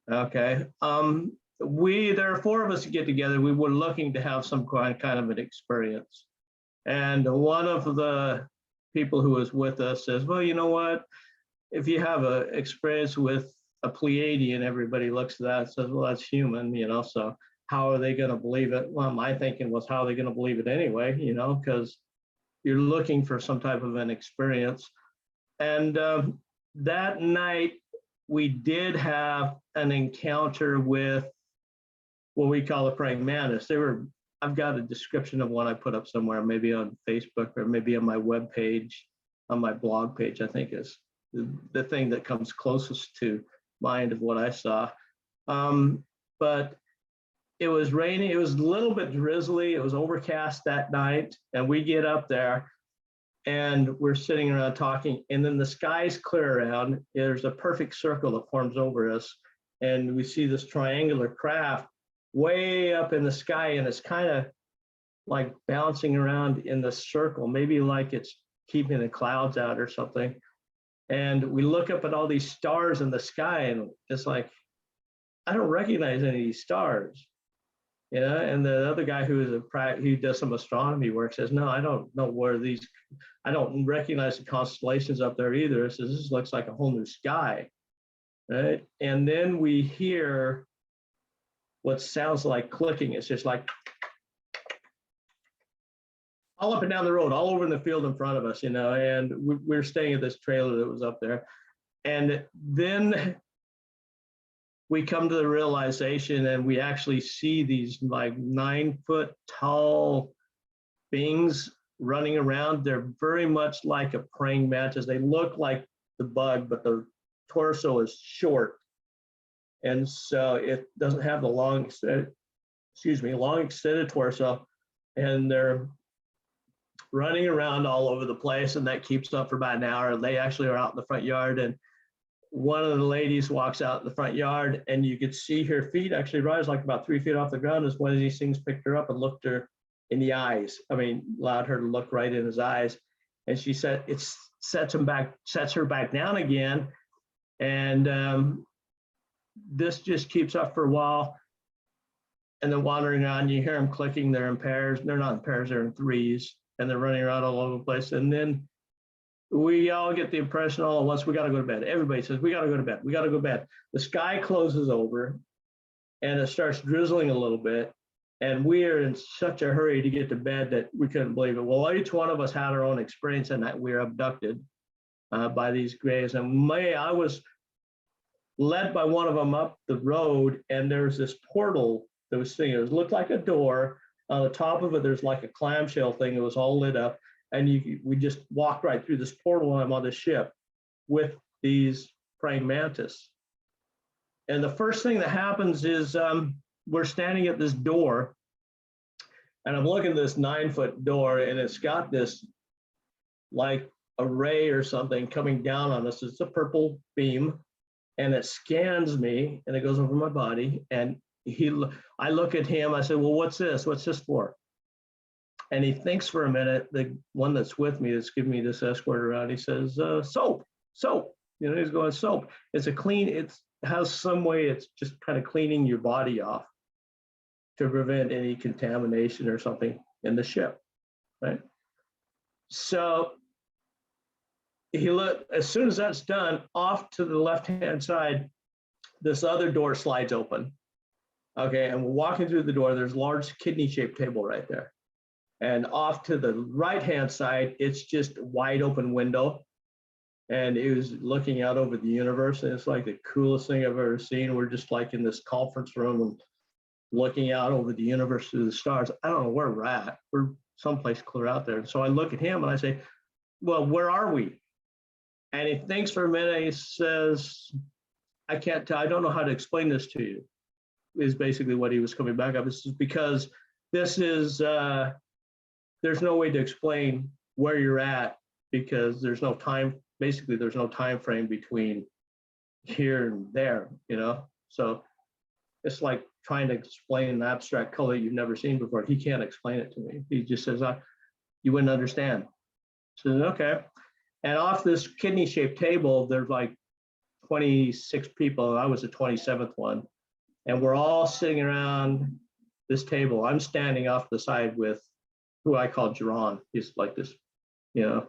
Okay, there are four of us to get together. We were looking to have some kind of an experience. And one of the people who was with us says, well, you know what? If you have an experience with a Pleiadian, everybody looks at that and says, well, that's human, you know, so how are they going to believe it? Well, my thinking was, how are they going to believe it anyway, you know, because you're looking for some type of an experience. And that night, we did have an encounter with what we call a praying mantis. I've got a description of one I put up somewhere, maybe on Facebook or maybe on my web page, on my blog page, I think is the thing that comes closest to mind of what I saw. But it was raining, it was a little bit drizzly, it was overcast that night, and we get up there and we're sitting around talking, and then the skies clear around. There's a perfect circle that forms over us, and we see this triangular craft way up in the sky, and it's kind of like bouncing around in the circle, maybe like it's keeping the clouds out or something. And we look up at all these stars in the sky, and it's like, I don't recognize any of these stars. You know, and the other guy who does some astronomy work says, no, I don't know where I don't recognize the constellations up there either. It says, this looks like a whole new sky, right? And then we hear what sounds like clicking. It's just like, all up and down the road, all over in the field in front of us, you know, and we're staying at this trailer that was up there. And then we come to the realization and we actually see these like 9-foot tall beings running around. They're very much like a praying mantis. They look like the bug, but the torso is short. And so it doesn't have the long extended torso. And they're running around all over the place, and that keeps up for about an hour. They actually are out in the front yard, and one of the ladies walks out in the front yard, and you could see her feet actually rise like about 3 feet off the ground as one of these things picked her up and looked her in the eyes. I mean, allowed her to look right in his eyes. And she said it sets her back down again. And this just keeps up for a while. And then wandering around, you hear them clicking. They're in pairs. They're not in pairs, they're in threes. And they're running around all over the place. And then we all get the impression all at once, we got to go to bed. Everybody says, we got to go to bed. We got to go to bed. The sky closes over and it starts drizzling a little bit. And we are in such a hurry to get to bed that we couldn't believe it. Well, each one of us had our own experience and that we were abducted by these grays. And I was led by one of them up the road, and there's this portal that was sitting. It looked like a door. On the top of it, there's like a clamshell thing that was all lit up. And we just walked right through this portal, and I'm on the ship with these praying mantis. And the first thing that happens is we're standing at this door, and I'm looking at this 9-foot door, and it's got this like a ray or something coming down on us. It's a purple beam, and it scans me, and it goes over my body. And I look at him, I said, well, what's this? What's this for? And he thinks for a minute, the one that's with me, that's giving me this escort around, he says, soap. You know, he's going, soap. It's it has some way, it's just kind of cleaning your body off to prevent any contamination or something in the ship, right? So as soon as that's done, off to the left-hand side, this other door slides open. Okay, and we're walking through the door, there's a large kidney-shaped table right there. And off to the right-hand side, it's just a wide open window. And it was looking out over the universe, and it's like the coolest thing I've ever seen. We're just like in this conference room and looking out over the universe through the stars. I don't know where we're at. We're someplace clear out there. And so I look at him and I say, well, where are we? And he thinks for a minute, he says, I can't tell, I don't know how to explain this to you, is basically what he was coming back up. This is because this is, there's no way to explain where you're at, because there's no time, basically there's no time frame between here and there, you know? So it's like trying to explain an abstract color you've never seen before. He can't explain it to me. He just says, you wouldn't understand. So, okay. And off this kidney-shaped table, there's like 26 people. I was the 27th one. And we're all sitting around this table. I'm standing off the side with who I call Jerron. He's like this, you know,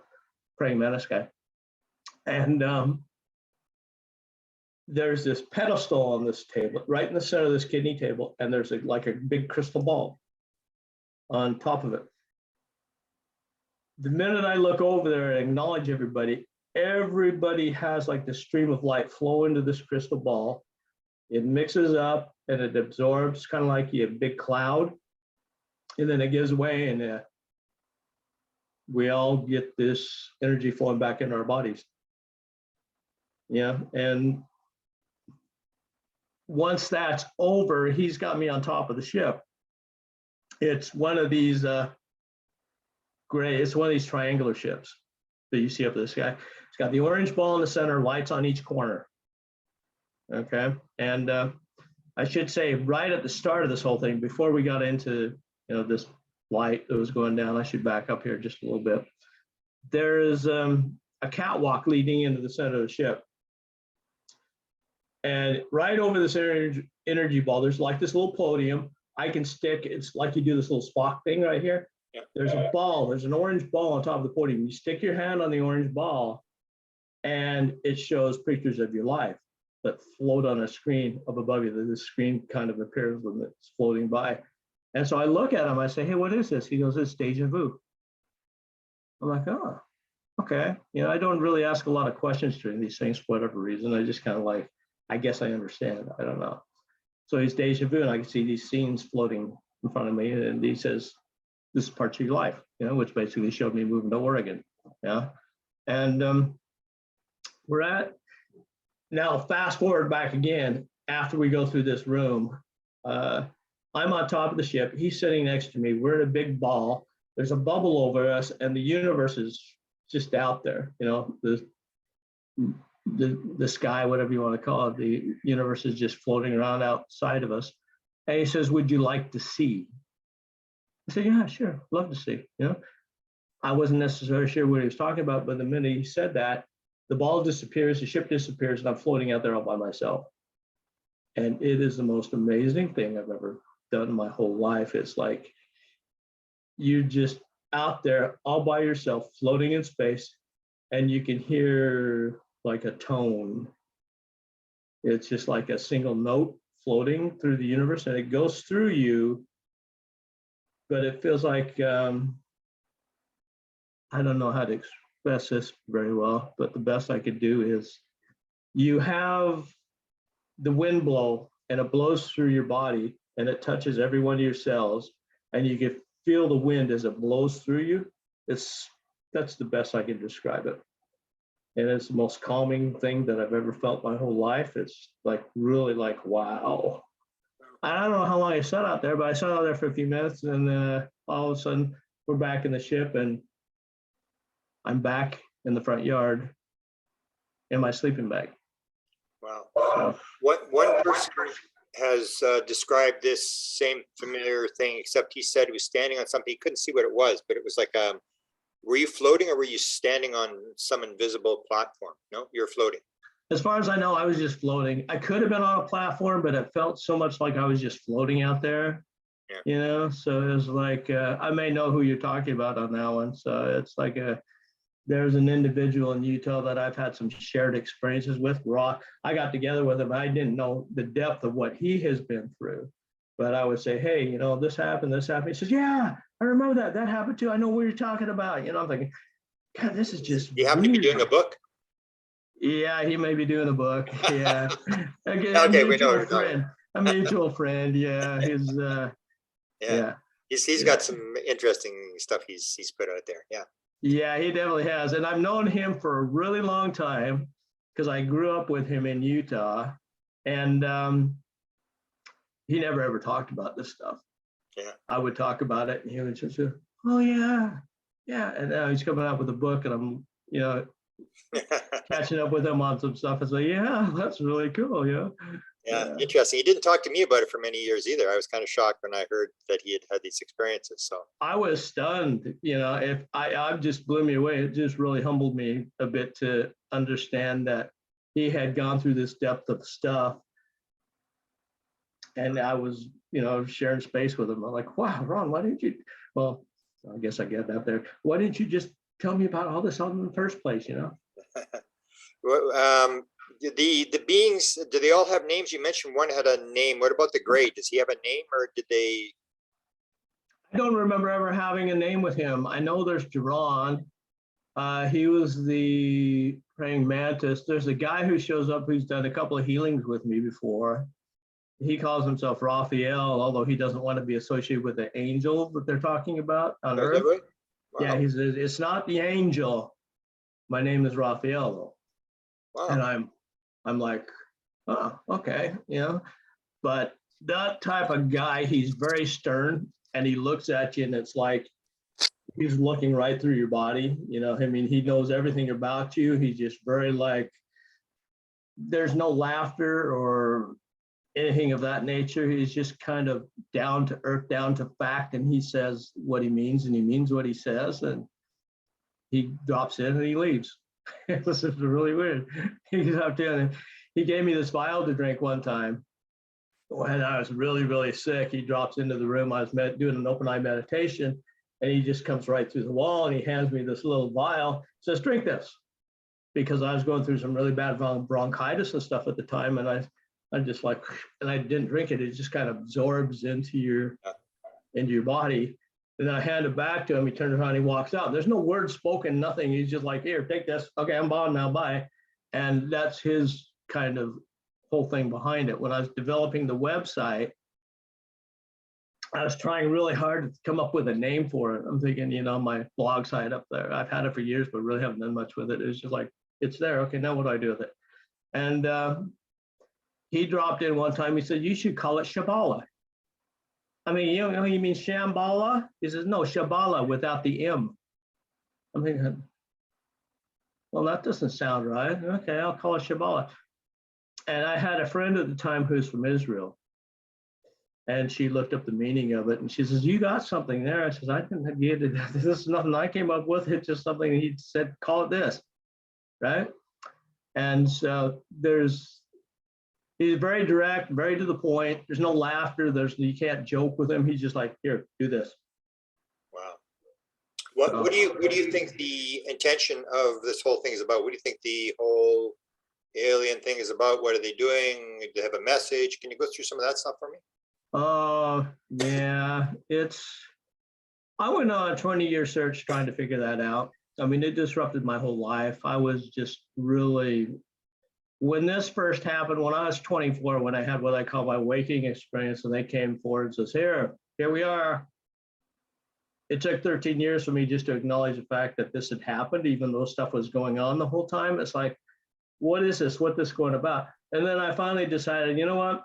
praying mantis guy. And there's this pedestal on this table, right in the center of this kidney table, and there's like a big crystal ball on top of it. The minute I look over there and acknowledge everybody has like this stream of light flow into this crystal ball. It mixes up and it absorbs, kind of like a big cloud, and then it gives away, and we all get this energy flowing back into our bodies. Yeah, and once that's over, he's got me on top of the ship. It's one of these it's one of these triangular ships that you see up in the sky. It's got the orange ball in the center, lights on each corner. Okay, and I should say right at the start of this whole thing, before we got into this light that was going down, I should back up here just a little bit. There is a catwalk leading into the center of the ship. And right over this energy ball, there's like this little podium. I can stick, it's like you do this little Spock thing right here. There's a ball, there's an orange ball on top of the podium. You stick your hand on the orange ball and it shows pictures of your life that float on a screen up above you. The screen kind of appears when it's floating by. And so I look at him, I say, hey, what is this? He goes, it's deja vu. I'm like, oh, okay. You know, I don't really ask a lot of questions during these things for whatever reason. I just kind of like, I guess I understand. I don't know. So he's deja vu, and I can see these scenes floating in front of me, and he says, "This is part of your life," you know, which basically showed me moving to Oregon. Yeah, and we're at now. Fast forward back again after we go through this room. I'm on top of the ship. He's sitting next to me. We're in a big ball. There's a bubble over us, and the universe is just out there. You know, the sky, whatever you want to call it, the universe is just floating around outside of us. And he says, "Would you like to see?" I said, "Yeah, sure, love to see." You know, I wasn't necessarily sure what he was talking about, but the minute he said that, the ball disappears, the ship disappears, and I'm floating out there all by myself. And it is the most amazing thing I've ever done in my whole life. It's like you're just out there all by yourself, floating in space, and you can hear like a tone. It's just like a single note floating through the universe, and it goes through you, but it feels like I don't know how to express this very well, but the best I could do is you have the wind blow, and it blows through your body, and it touches every one of your cells, and you can feel the wind as it blows through you. That's the best I can describe it. And it's the most calming thing that I've ever felt my whole life. It's like really like, wow. I don't know how long I sat out there, but I sat out there for a few minutes, and all of a sudden we're back in the ship, and I'm back in the front yard in my sleeping bag. Wow. So, One person has described this same familiar thing, except he said he was standing on something. He couldn't see what it was, but it was like, were you floating or were you standing on some invisible platform? No, you're floating. as far as I know, I was just floating. I could have been on a platform, but it felt so much like I was just floating out there. Yeah. You know, so it was like I may know who you're talking about on that one. So it's like there's an individual in Utah that I've had some shared experiences with. I got together with him. I didn't know the depth of what he has been through, but I would say, "Hey, you know, this happened, this happened." He says, "Yeah, I remember that. That happened too. I know what you're talking about." You know, I'm thinking, God, this is just. You happen to be doing a book? Yeah, he may be doing a book. Yeah. Okay, Okay, we know. A mutual friend. Yeah. Yeah. He's got some interesting stuff he's put out there. Yeah. Yeah, he definitely has. And I've known him for a really long time because I grew up with him in Utah. And he never ever talked about this stuff. Yeah. I would talk about it, and he would just say, "Oh yeah, yeah." And now he's coming out with a book, and I'm, you know, catching up with him on some stuff. I say, "Yeah, that's really cool." Yeah. Yeah, interesting. He didn't talk to me about it for many years either. I was kind of shocked when I heard that he had these experiences. So I was stunned. You know, if I just blew me away. It just really humbled me a bit to understand that he had gone through this depth of stuff. And I was, you know, sharing space with him. I'm like, "Wow, Ron, why didn't you?" Well, I guess I get that there. Why didn't you just tell me about all this in the first place? You know. The beings, do they all have names? You mentioned one had a name. What about the gray? Does he have a name, or did they? I don't remember ever having a name with him. I know there's Jerron. He was the praying mantis. There's a guy who shows up who's done a couple of healings with me before. He calls himself Raphael, although he doesn't want to be associated with the angel that they're talking about on Earth. Wow. Yeah, he says, "It's not the angel. My name is Raphael, though." Wow. And I'm like, "Oh, okay," you know. But that type of guy, he's very stern, and he looks at you, and it's like he's looking right through your body. You know, I mean, he knows everything about you. He's just very like, there's no laughter or anything of that nature. He's just kind of down to earth, down to fact, and he says what he means, and he means what he says, and he drops in and he leaves. This is really weird. He dropped in and he gave me this vial to drink one time when I was really, really sick. He drops into the room. I was doing an open eye meditation, and he just comes right through the wall, and he hands me this little vial, says, "Drink this," because I was going through some really bad bronchitis and stuff at the time, and I'm just like, and I didn't drink it. It just kind of absorbs into your body. And then I hand it back to him. He turns around, he walks out. There's no word spoken, nothing. He's just like, here, take this. Okay, I'm bond now, bye. And that's his kind of whole thing behind it. When I was developing the website, I was trying really hard to come up with a name for it. I'm thinking, you know, my blog site up there, I've had it for years, but really haven't done much with it. It's just like, it's there. Okay, now what do I do with it? And he dropped in one time. He said, you should call it Shabala. I mean, you know, you mean Shambhala? He says, no, Shabala without the M. I'm thinking, well, that doesn't sound right. Okay, I'll call it Shabala. And I had a friend at the time who's from Israel. And she looked up the meaning of it. And she says, you got something there. I says, I didn't get it. This is nothing I came up with. It's just something he said, call it this, right? And so he's very direct, very to the point. There's no laughter. You can't joke with him. He's just like, here, do this. Wow. What do you think the intention of this whole thing is about? What do you think the whole alien thing is about? What are they doing? Do they have a message? Can you go through some of that stuff for me? Yeah, I went on a 20-year search trying to figure that out. I mean, it disrupted my whole life. I was just really, when this first happened, when I was 24, when I had what I call my waking experience, and they came forward and says, here we are. It took 13 years for me just to acknowledge the fact that this had happened, even though stuff was going on the whole time. It's like, what is this? What's this going about? And then I finally decided, you know what?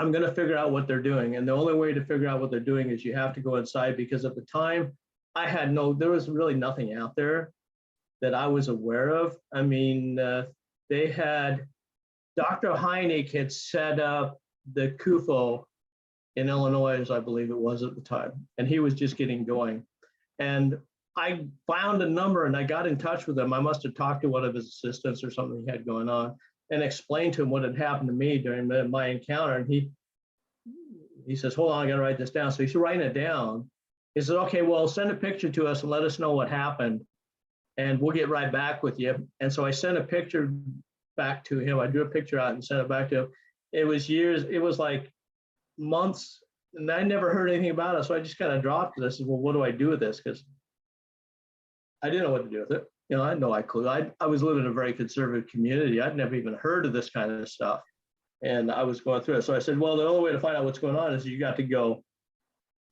I'm going to figure out what they're doing. And the only way to figure out what they're doing is you have to go inside, because at the time there was really nothing out there that I was aware of. I mean, they had, Dr. Heineck had set up the CUFO in Illinois, as I believe it was at the time, and he was just getting going. And I found a number and I got in touch with him. I must have talked to one of his assistants or something he had going on, and explained to him what had happened to me during my encounter. And he says, hold on, I gotta write this down. So he's writing it down. He says, okay, well, send a picture to us and let us know what happened, and we'll get right back with you. And so I sent a picture back to him. I drew a picture out and sent it back to him. It was years, it was like months, and I never heard anything about it. So I just kind of dropped it. I said, well, what do I do with this? Because I didn't know what to do with it. You know, I had no clue. I was living in a very conservative community. I'd never even heard of this kind of stuff. And I was going through it. So I said, well, the only way to find out what's going on is you got to go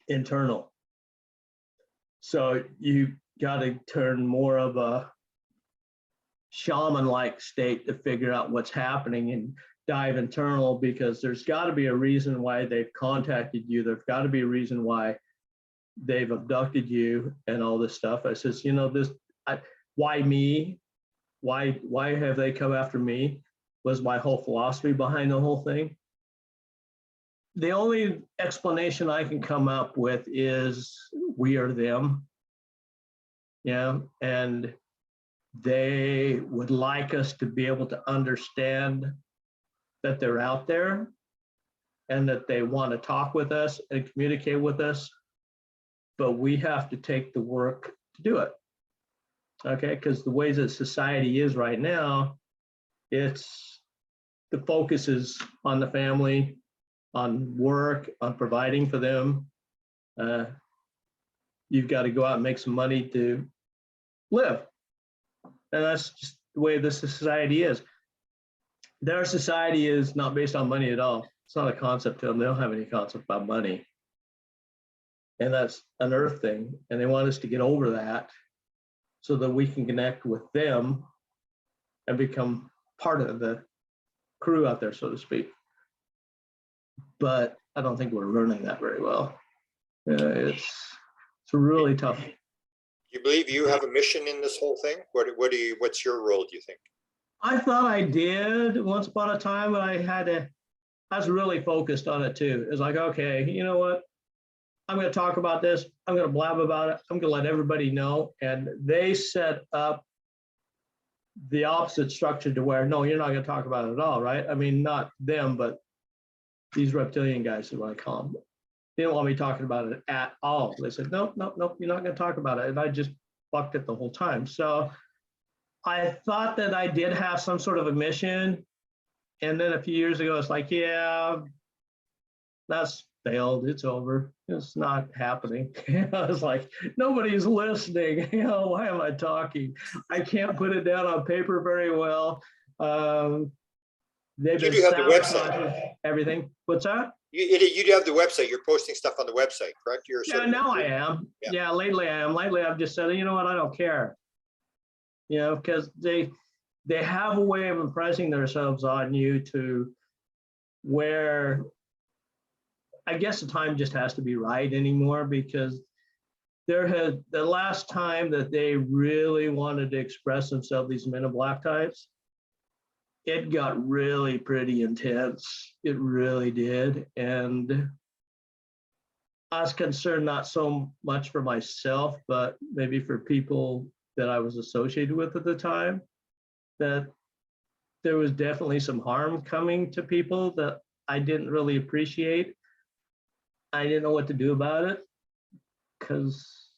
internal. So you got to turn more of a shaman-like state to figure out what's happening and dive internal, because there's got to be a reason why they've contacted you. There's got to be a reason why they've abducted you and all this stuff. I says, you know, why me? Why have they come after me? Was my whole philosophy behind the whole thing. The only explanation I can come up with is we are them. Yeah, and they would like us to be able to understand that they're out there and that they want to talk with us and communicate with us, but we have to take the work to do it. Okay, because the ways that society is right now, the focus is on the family, on work, on providing for them. You've got to go out and make some money to live. And that's just the way this society is. Their society is not based on money at all. It's not a concept to them. They don't have any concept about money. And that's an earth thing. And they want us to get over that so that we can connect with them and become part of the crew out there, so to speak. But I don't think we're learning that very well. It's really tough. You believe you have a mission in this whole thing? What's your role, do you think? I thought I did once upon a time, but I was really focused on it too. It's like, okay, you know what? I'm going to talk about this. I'm going to blab about it. I'm going to let everybody know. And they set up the opposite structure to where, no, you're not going to talk about it at all, right? I mean, not them, but these reptilian guys is what I call them. They didn't want me talking about it at all. They said, nope, you're not going to talk about it. And I just fucked it the whole time. So I thought that I did have some sort of a mission. And then a few years ago, it's like, yeah, that's failed. It's over. It's not happening. I was like, nobody's listening. Why am I talking? I can't put it down on paper very well. They've You been do have the sabotaging website. everything. What's that? You do have the website. You're posting stuff on the website, correct? You're Yeah, now I am. Yeah. Yeah, lately I am. Lately I've just said, you know what, I don't care. Because they have a way of impressing themselves on you to where I guess the time just has to be right anymore, because the last time that they really wanted to express themselves, these Men in Black types, it got really pretty intense. It really did. And I was concerned not so much for myself, but maybe for people that I was associated with at the time, that there was definitely some harm coming to people that I didn't really appreciate. I didn't know what to do about it, because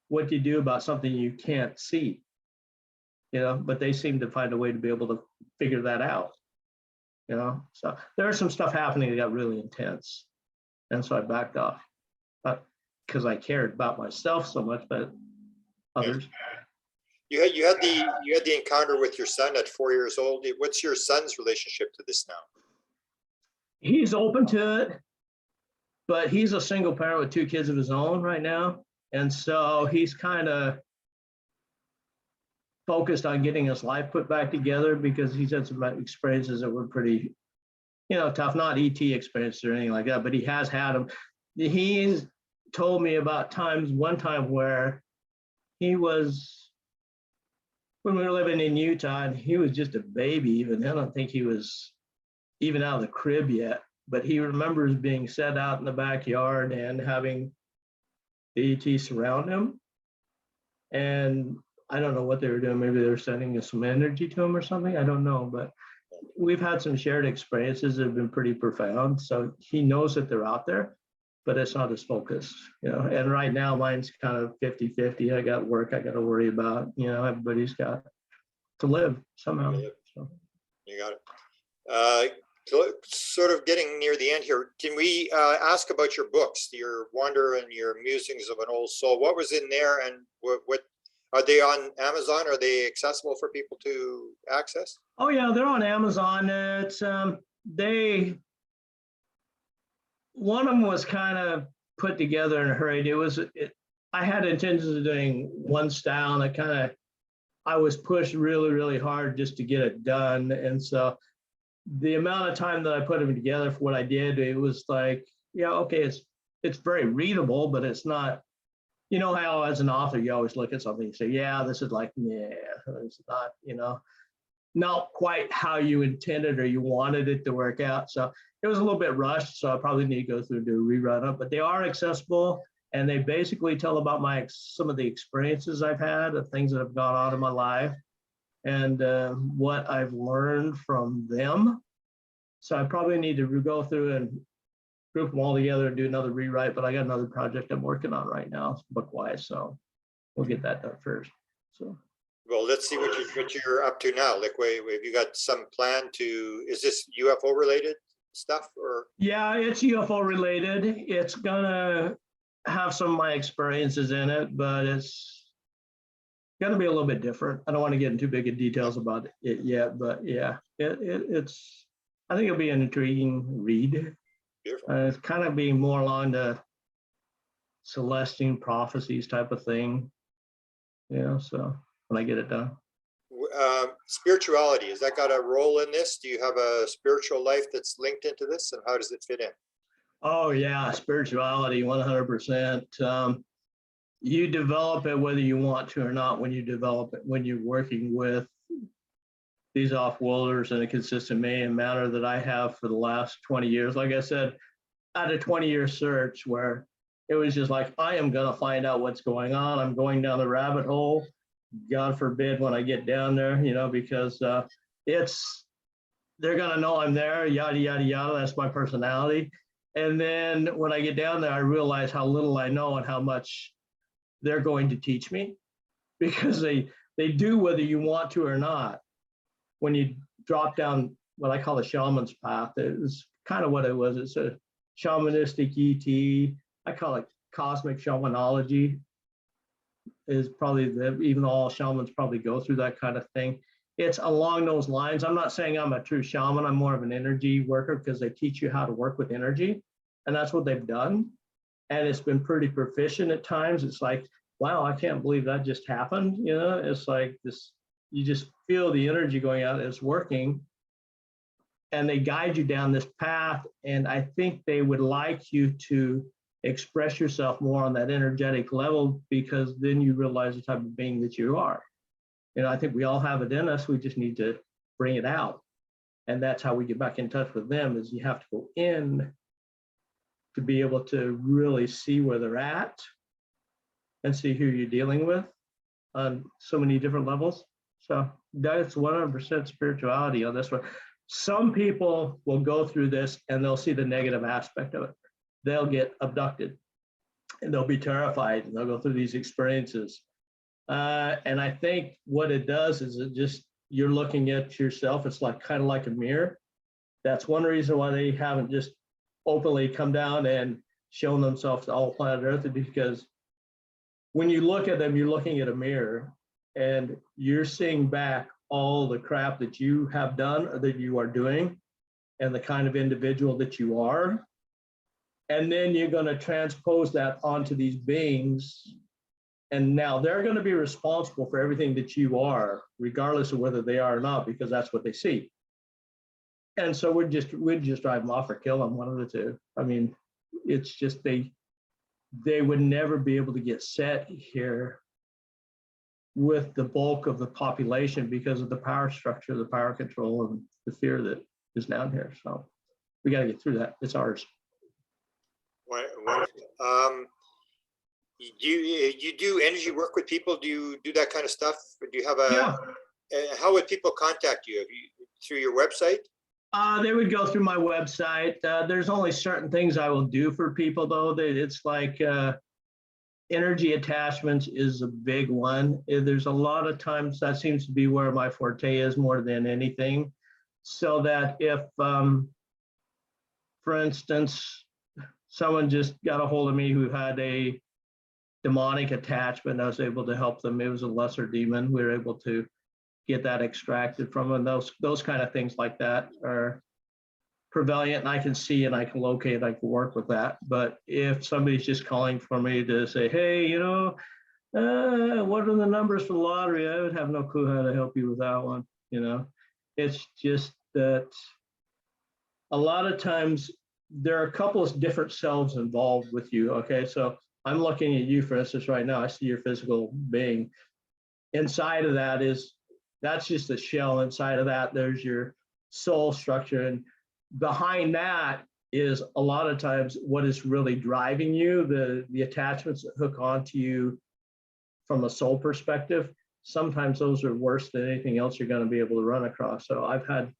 what do you do about something you can't see? But they seem to find a way to be able to figure that out. So there's some stuff happening that got really intense. And so I backed off, because I cared about myself so much, but others. You had the encounter with your son at 4 years old. What's your son's relationship to this now? He's open to it, but he's a single parent with 2 kids of his own right now. And so he's kind of focused on getting his life put back together, because he's had some experiences that were pretty, tough, not ET experiences or anything like that, but he has had them. He's told me about one time where when we were living in Utah, and he was just a baby even. I don't think he was even out of the crib yet, but he remembers being set out in the backyard and having the ET surround him. And I don't know what they were doing. Maybe they were sending some energy to him or something. I don't know, but we've had some shared experiences that have been pretty profound. So he knows that they're out there, but it's not his focus, And right now mine's kind of 50-50. I got work I got to worry about. Everybody's got to live somehow. So. You got it. Sort of getting near the end here. Can we ask about your books, your Wander and your Musings of an Old Soul? What was in there, and what are they on Amazon? Are they accessible for people to access? Oh yeah, they're on Amazon. It's one of them was kind of put together in a hurry. I had intentions of doing one style, and I was pushed really, really hard just to get it done. And so the amount of time that I put them together for what I did, it was like, yeah, okay, it's very readable, but it's not, how as an author, you always look at something and say, yeah, this is like, yeah, it's not, not quite how you intended or you wanted it to work out. So it was a little bit rushed. So I probably need to go through and do a rerun of it, but they are accessible, and they basically tell about some of the experiences I've had, the things that have gone on in my life, and what I've learned from them. So I probably need to go through and group them all together and do another rewrite, but I got another project I'm working on right now, book-wise, so we'll get that done first. So. Well, let's see what you're up to now. Like, have you got some plan is this UFO related stuff, or? Yeah, it's UFO related. It's gonna have some of my experiences in it, but it's gonna be a little bit different. I don't want to get into big details about it yet, but yeah, it's. I think it'll be an intriguing read. It's kind of being more along the Celestine prophecies type of thing. So when I get it done. Spirituality, has that got a role in this? Do you have a spiritual life that's linked into this, and how does it fit in? Oh yeah, spirituality, 100%. You develop it whether you want to or not. When you develop it, when you're working with these off-worlders in a consistent manner that I have for the last 20 years. Like I said, I had a 20-year search where it was just like, I am going to find out what's going on. I'm going down the rabbit hole. God forbid when I get down there, because they're going to know I'm there, yada, yada, yada. That's my personality. And then when I get down there, I realize how little I know and how much they're going to teach me, because they do whether you want to or not. When you drop down what I call a shaman's path, it was kind of what it was. It's a shamanistic ET. I call it cosmic shamanology. Is probably even all shamans probably go through that kind of thing. It's along those lines. I'm not saying I'm a true shaman. I'm more of an energy worker because they teach you how to work with energy, and that's what they've done. And it's been pretty proficient at times. It's like, wow, I can't believe that just happened. You know, it's like this, you just feel the energy going out, it's working. And they guide you down this path. And I think they would like you to express yourself more on that energetic level, because then you realize the type of being that you are. You know, I think we all have it in us. We just need to bring it out. And that's how we get back in touch with them, is you have to go in to be able to really see where they're at and see who you're dealing with on so many different levels. So that's 100% spirituality on this one. Some people will go through this and they'll see the negative aspect of it. They'll get abducted and they'll be terrified and they'll go through these experiences. And I think what it does is it just, you're looking at yourself. It's like kind of like a mirror. That's one reason why they haven't just openly come down and shown themselves to all planet Earth, because when you look at them, you're looking at a mirror and you're seeing back all the crap that you have done or that you are doing and the kind of individual that you are. And then you're going to transpose that onto these beings. And now they're going to be responsible for everything that you are, regardless of whether they are or not, because that's what they see. And so we'd just drive them off or kill them, one of the two. I mean, it's just they would never be able to get set here with the bulk of the population because of the power structure, the power control, and the fear that is down here. So we got to get through that. It's ours. You do energy work with people? Do you do that kind of stuff? Do you have a? Yeah. How would people contact you? Through your website? They would go through my website. There's only certain things I will do for people, though. It's like energy attachments is a big one. There's a lot of times that seems to be where my forte is more than anything. So that if, for instance, someone just got a hold of me who had a demonic attachment, I was able to help them. It was a lesser demon. We were able to get that extracted from them. Those kind of things like that are prevalent, and I can see and I can locate, I can work with that. But if somebody's just calling for me to say, hey, you know, what are the numbers for the lottery? I would have no clue how to help you with that one. You know, it's just that a lot of times there are a couple of different selves involved with you. Okay, so I'm looking at you, for instance, right now. I see your physical being. Inside of that that's just a shell. Inside of that, there's your soul structure. And behind that is a lot of times what is really driving you, the attachments that hook onto you from a soul perspective. Sometimes those are worse than anything else you're going to be able to run across. So I've had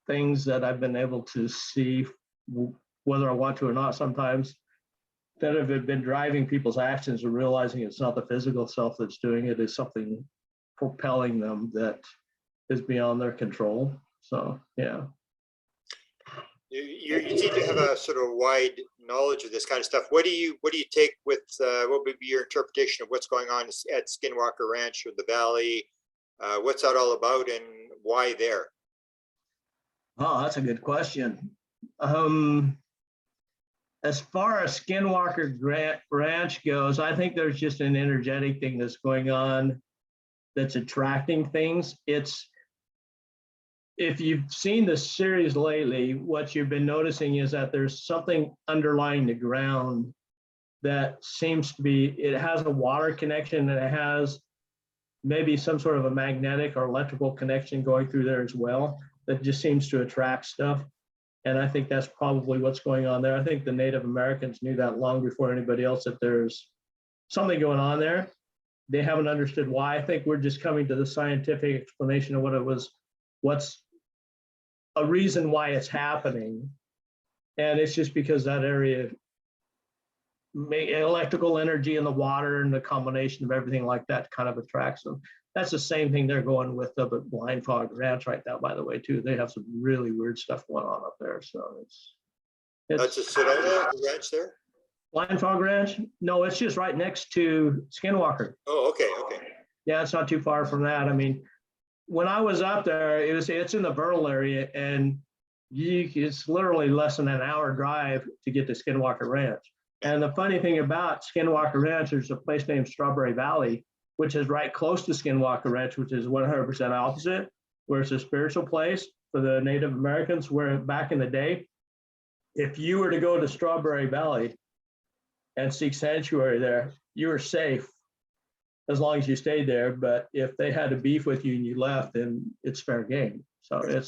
things that I've been able to see, whether I want to or not, sometimes that have been driving people's actions, and realizing it's not the physical self that's doing it, is something propelling them that is beyond their control. So yeah. You seem to have a sort of wide knowledge of this kind of stuff. What do you take with what would be your interpretation of what's going on at Skinwalker Ranch or the Valley? What's that all about, and why there? Oh, that's a good question. As far as Skinwalker Ranch goes, I think there's just an energetic thing that's going on that's attracting things. If you've seen the series lately, what you've been noticing is that there's something underlying the ground that seems to be, it has a water connection, and it has maybe some sort of a magnetic or electrical connection going through there as well, that just seems to attract stuff. And I think that's probably what's going on there. I think the Native Americans knew that long before anybody else, that there's something going on there. They haven't understood why. I think we're just coming to the scientific explanation of what it was, what's a reason why it's happening. And it's just because that area, electrical energy in the water and the combination of everything like that kind of attracts them. That's the same thing they're going with up at Blind Fog Ranch right now, by the way, too. They have some really weird stuff going on up there. So That's a Sedona ranch there? Blind Frog Ranch? No, it's just right next to Skinwalker. Oh, okay, okay. Yeah, it's not too far from that. I mean, when I was up there, it's in the Vernal area, and it's literally less than an hour drive to get to Skinwalker Ranch. And the funny thing about Skinwalker Ranch, there's a place named Strawberry Valley, which is right close to Skinwalker Ranch, which is 100% opposite, where it's a spiritual place for the Native Americans, where back in the day, if you were to go to Strawberry Valley and seek sanctuary there, you were safe as long as you stayed there. But if they had a beef with you and you left, then it's fair game. So it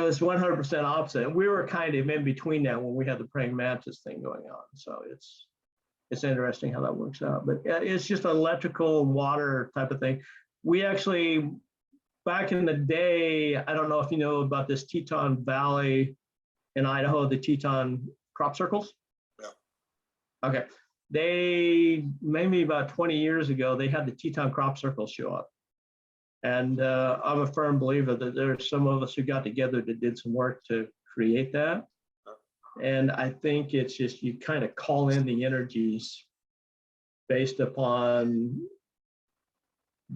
was 100% opposite. And we were kind of in between that when we had the praying mantis thing going on. So it's interesting how that works out. But it's just electrical water type of thing. We actually, back in the day, I don't know if you know about this Teton Valley in Idaho, the Teton crop circles. No. Okay. They, maybe about 20 years ago, they had the Teton crop circles show up. And I'm a firm believer that there's some of us who got together that did some work to create that. And I think it's just, you kind of call in the energies based upon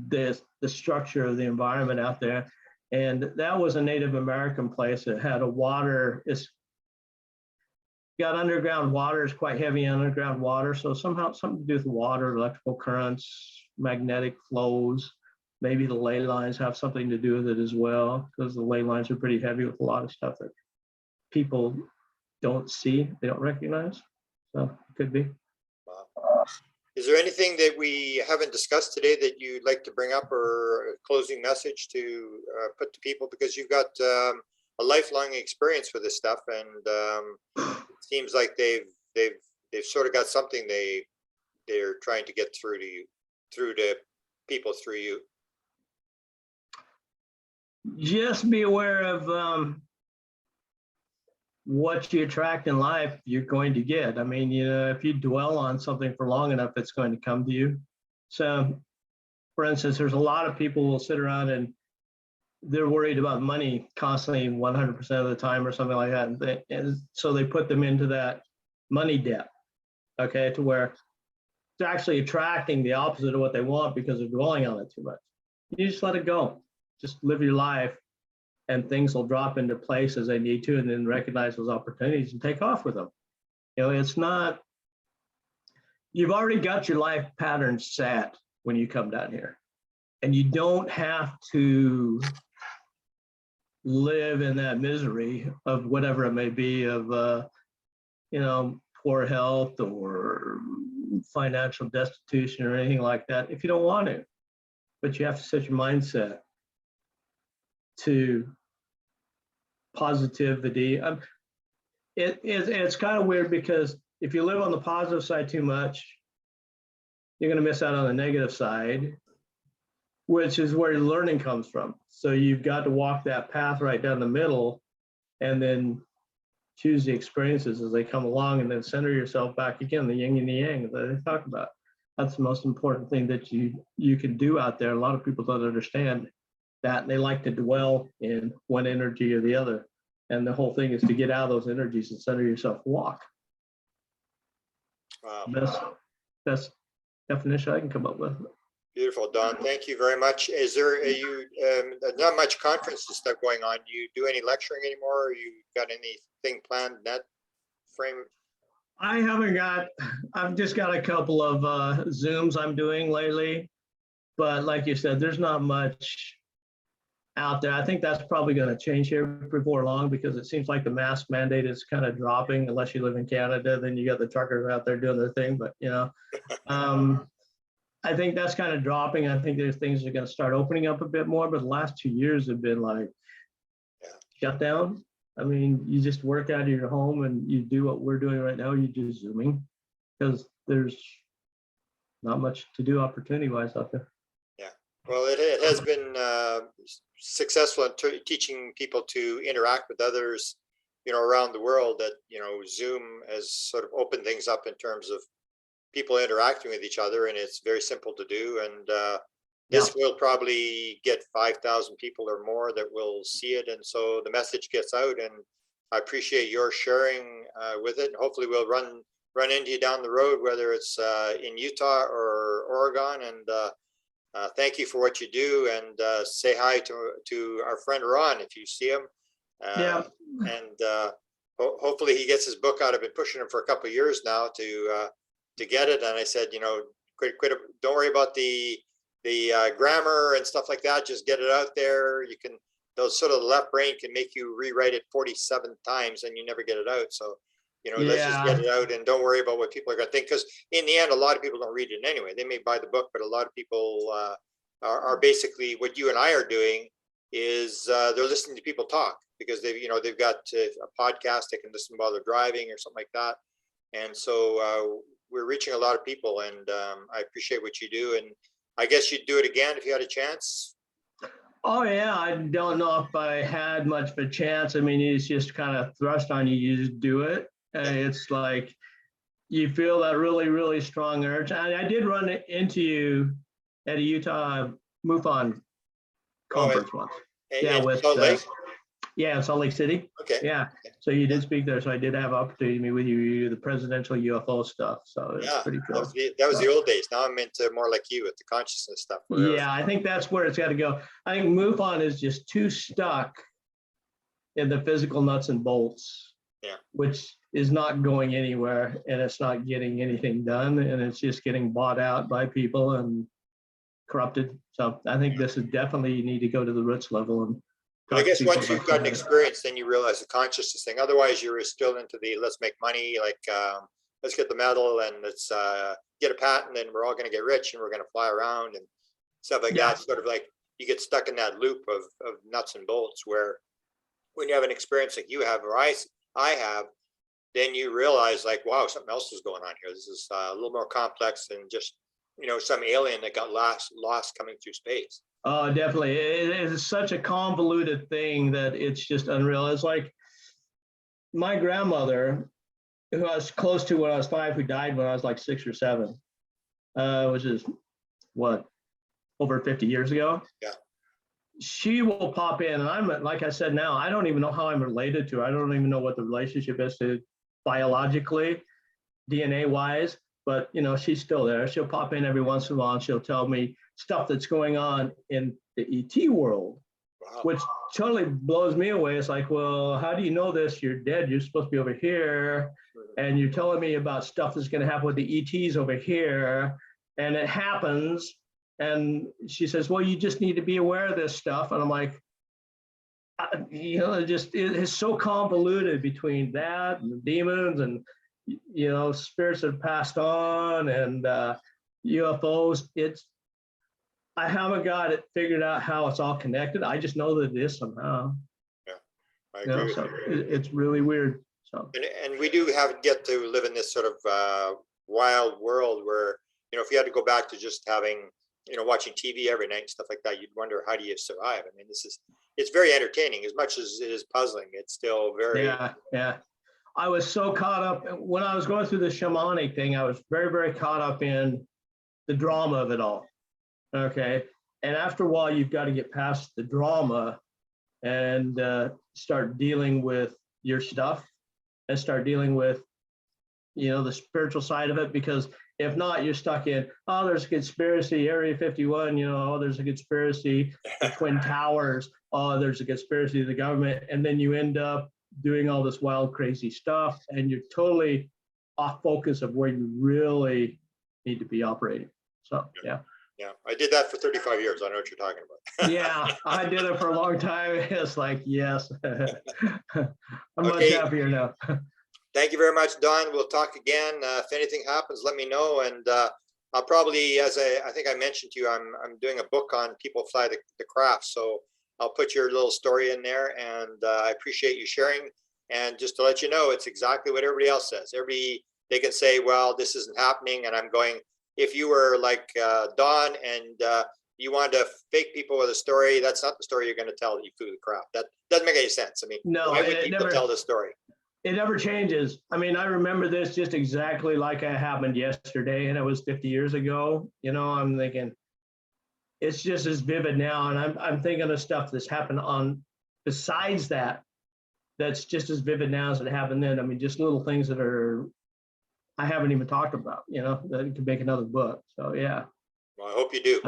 the structure of the environment out there. And that was a Native American place that had a water, it's got underground water, it's quite heavy underground water. So somehow something to do with water, electrical currents, magnetic flows, maybe the ley lines have something to do with it as well, because the ley lines are pretty heavy with a lot of stuff that people don't see, they don't recognize. So it could be. Wow. Is there anything that we haven't discussed today that you'd like to bring up, or a closing message to put to people? Because you've got a lifelong experience with this stuff, and it seems like they've sort of got something they're trying to get through to people through you. Just be aware of what you attract in life, you're going to get. I mean, you know, if you dwell on something for long enough, it's going to come to you. So, for instance, there's a lot of people who will sit around and they're worried about money constantly 100% of the time or something like that. And so they put them into that money debt, okay, to where it's actually attracting the opposite of what they want because they're dwelling on it too much. You just let it go. Just live your life, and things will drop into place as they need to, and then recognize those opportunities and take off with them. You know, it's not, you've already got your life pattern set when you come down here, and you don't have to live in that misery of whatever it may be of, you know, poor health or financial destitution or anything like that if you don't want to. But you have to set your mindset to positivity. It's kind of weird because if you live on the positive side too much, you're going to miss out on the negative side, which is where your learning comes from. So you've got to walk that path right down the middle and then choose the experiences as they come along, and then center yourself back again, the yin and the yang that they talk about. That's the most important thing that you can do out there. A lot of people don't understand that, and they like to dwell in one energy or the other. And the whole thing is to get out of those energies and center yourself, walk. Wow. Best definition I can come up with. Beautiful, Don. Thank you very much. Is there not much conference and stuff going on? Do you do any lecturing anymore? Or you got anything planned in that frame? I haven't got, I've just got a couple of Zooms I'm doing lately, but like you said, there's not much out there. I think that's probably going to change here before long, because it seems like the mask mandate is kind of dropping. Unless you live in Canada, then you got the truckers out there doing their thing. But you know, I think that's kind of dropping. I think there's things that are going to start opening up a bit more. But the last 2 years have been like shut down. I mean, you just work out of your home and you do what we're doing right now. You do Zooming because there's not much to do opportunity-wise out there. Yeah, well, it has been successful in teaching people to interact with others, you know, around the world. That, you know, Zoom has sort of opened things up in terms of people interacting with each other, and it's very simple to do. And this will probably get 5,000 people or more that will see it, and so the message gets out, and I appreciate your sharing with it. Hopefully we'll run into you down the road, whether it's in Utah or Oregon. And thank you for what you do, and say hi to our friend Ron if you see him. Yeah. And hopefully he gets his book out. I've been pushing him for a couple of years now to get it. And I said, you know, quit. Don't worry about the grammar and stuff like that. Just get it out there. You can, those sort of left brain can make you rewrite it 47 times and you never get it out. So, you know, let's just get it out and don't worry about what people are going to think. Because in the end, a lot of people don't read it anyway. They may buy the book, but a lot of people are basically what you and I are doing is they're listening to people talk, because they've got a podcast they can listen while they're driving or something like that. And so we're reaching a lot of people, and I appreciate what you do. And I guess you'd do it again if you had a chance. Oh yeah, I don't know if I had much of a chance. I mean, it's just kind of thrust on you. You just do it. It's like you feel that really, really strong urge. I did run into you at a Utah MUFON conference once. Yeah, with Salt Lake. Yeah, Salt Lake City. Okay. Yeah. So you did speak there. So I did have opportunity to meet with you, the presidential UFO stuff. So it's pretty cool. That was the old days. Now I'm into more like you with the consciousness stuff. Yeah, I think that's where it's got to go. I think MUFON is just too stuck in the physical nuts and bolts. Yeah. Which is not going anywhere, and it's not getting anything done, and it's just getting bought out by people and corrupted. So I think this is definitely, you need to go to the roots level. And I guess once you've got an experience, then you realize the consciousness thing. Otherwise, you're still into the let's make money, like let's get the medal and let's get a patent, and we're all going to get rich and we're going to fly around and stuff like that. Sort of like you get stuck in that loop of nuts and bolts, where when you have an experience like you have or I have, then you realize like, wow, something else is going on here. This is a little more complex than just, some alien that got lost coming through space. Oh, definitely. It is such a convoluted thing that it's just unreal. It's like my grandmother, who I was close to when I was 5, who died when I was like 6 or 7, which is over 50 years ago. Yeah. She will pop in, and I'm, like I said, now I don't even know how I'm related to her. I don't even know what the relationship is to biologically, DNA wise, but she's still there. She'll pop in every once in a while and she'll tell me stuff that's going on in the ET world. Wow. Which totally blows me away. It's like, well, how do you know this? You're dead. You're supposed to be over here. And you're telling me about stuff that's going to happen with the ETs over here. And it happens. And she says, well, you just need to be aware of this stuff. And I'm like, it is so convoluted between that and the demons and, spirits that have passed on and UFOs. I haven't got it figured out how it's all connected. I just know that it is somehow. Yeah, I agree. So it's really weird. So and we do get to live in this sort of wild world where, if you had to go back to just having, watching TV every night and stuff like that, you'd wonder, how do you survive? I mean, it's very entertaining. As much as it is puzzling, it's still very. Yeah. I was so caught up when I was going through the shamanic thing. I was very, very caught up in the drama of it all. Okay. And after a while, you've got to get past the drama and start dealing with your stuff and start dealing with, the spiritual side of it. Because if not, you're stuck in, oh, there's a conspiracy, Area 51, there's a conspiracy, the Twin Towers, oh, there's a conspiracy of the government. And then you end up doing all this wild, crazy stuff, and you're totally off focus of where you really need to be operating. So, yeah. Yeah, I did that for 35 years. I know what you're talking about. Yeah, I did it for a long time. It's like, yes, I'm much happier now. Thank you very much, Don. We'll talk again. If anything happens, let me know. And I'll probably, as I think I mentioned to you, I'm doing a book on people fly the craft. So I'll put your little story in there, and I appreciate you sharing. And just to let you know, it's exactly what everybody else says. They can say, well, this isn't happening. And I'm going, if you were like Don and you wanted to fake people with a story, that's not the story you're going to tell that you flew the craft. That doesn't make any sense. I mean, no, why would people tell the story? It never changes. I mean, I remember this just exactly like it happened yesterday, and it was 50 years ago. I'm thinking, it's just as vivid now. And I'm thinking of stuff that's happened on besides that that's just as vivid now as it happened then. I mean, just little things that I haven't even talked about, you know, that could make another book. So yeah. Well, I hope you do.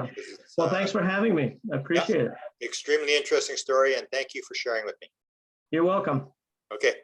Well, thanks for having me. I appreciate it. Extremely interesting story, and thank you for sharing with me. You're welcome. Okay.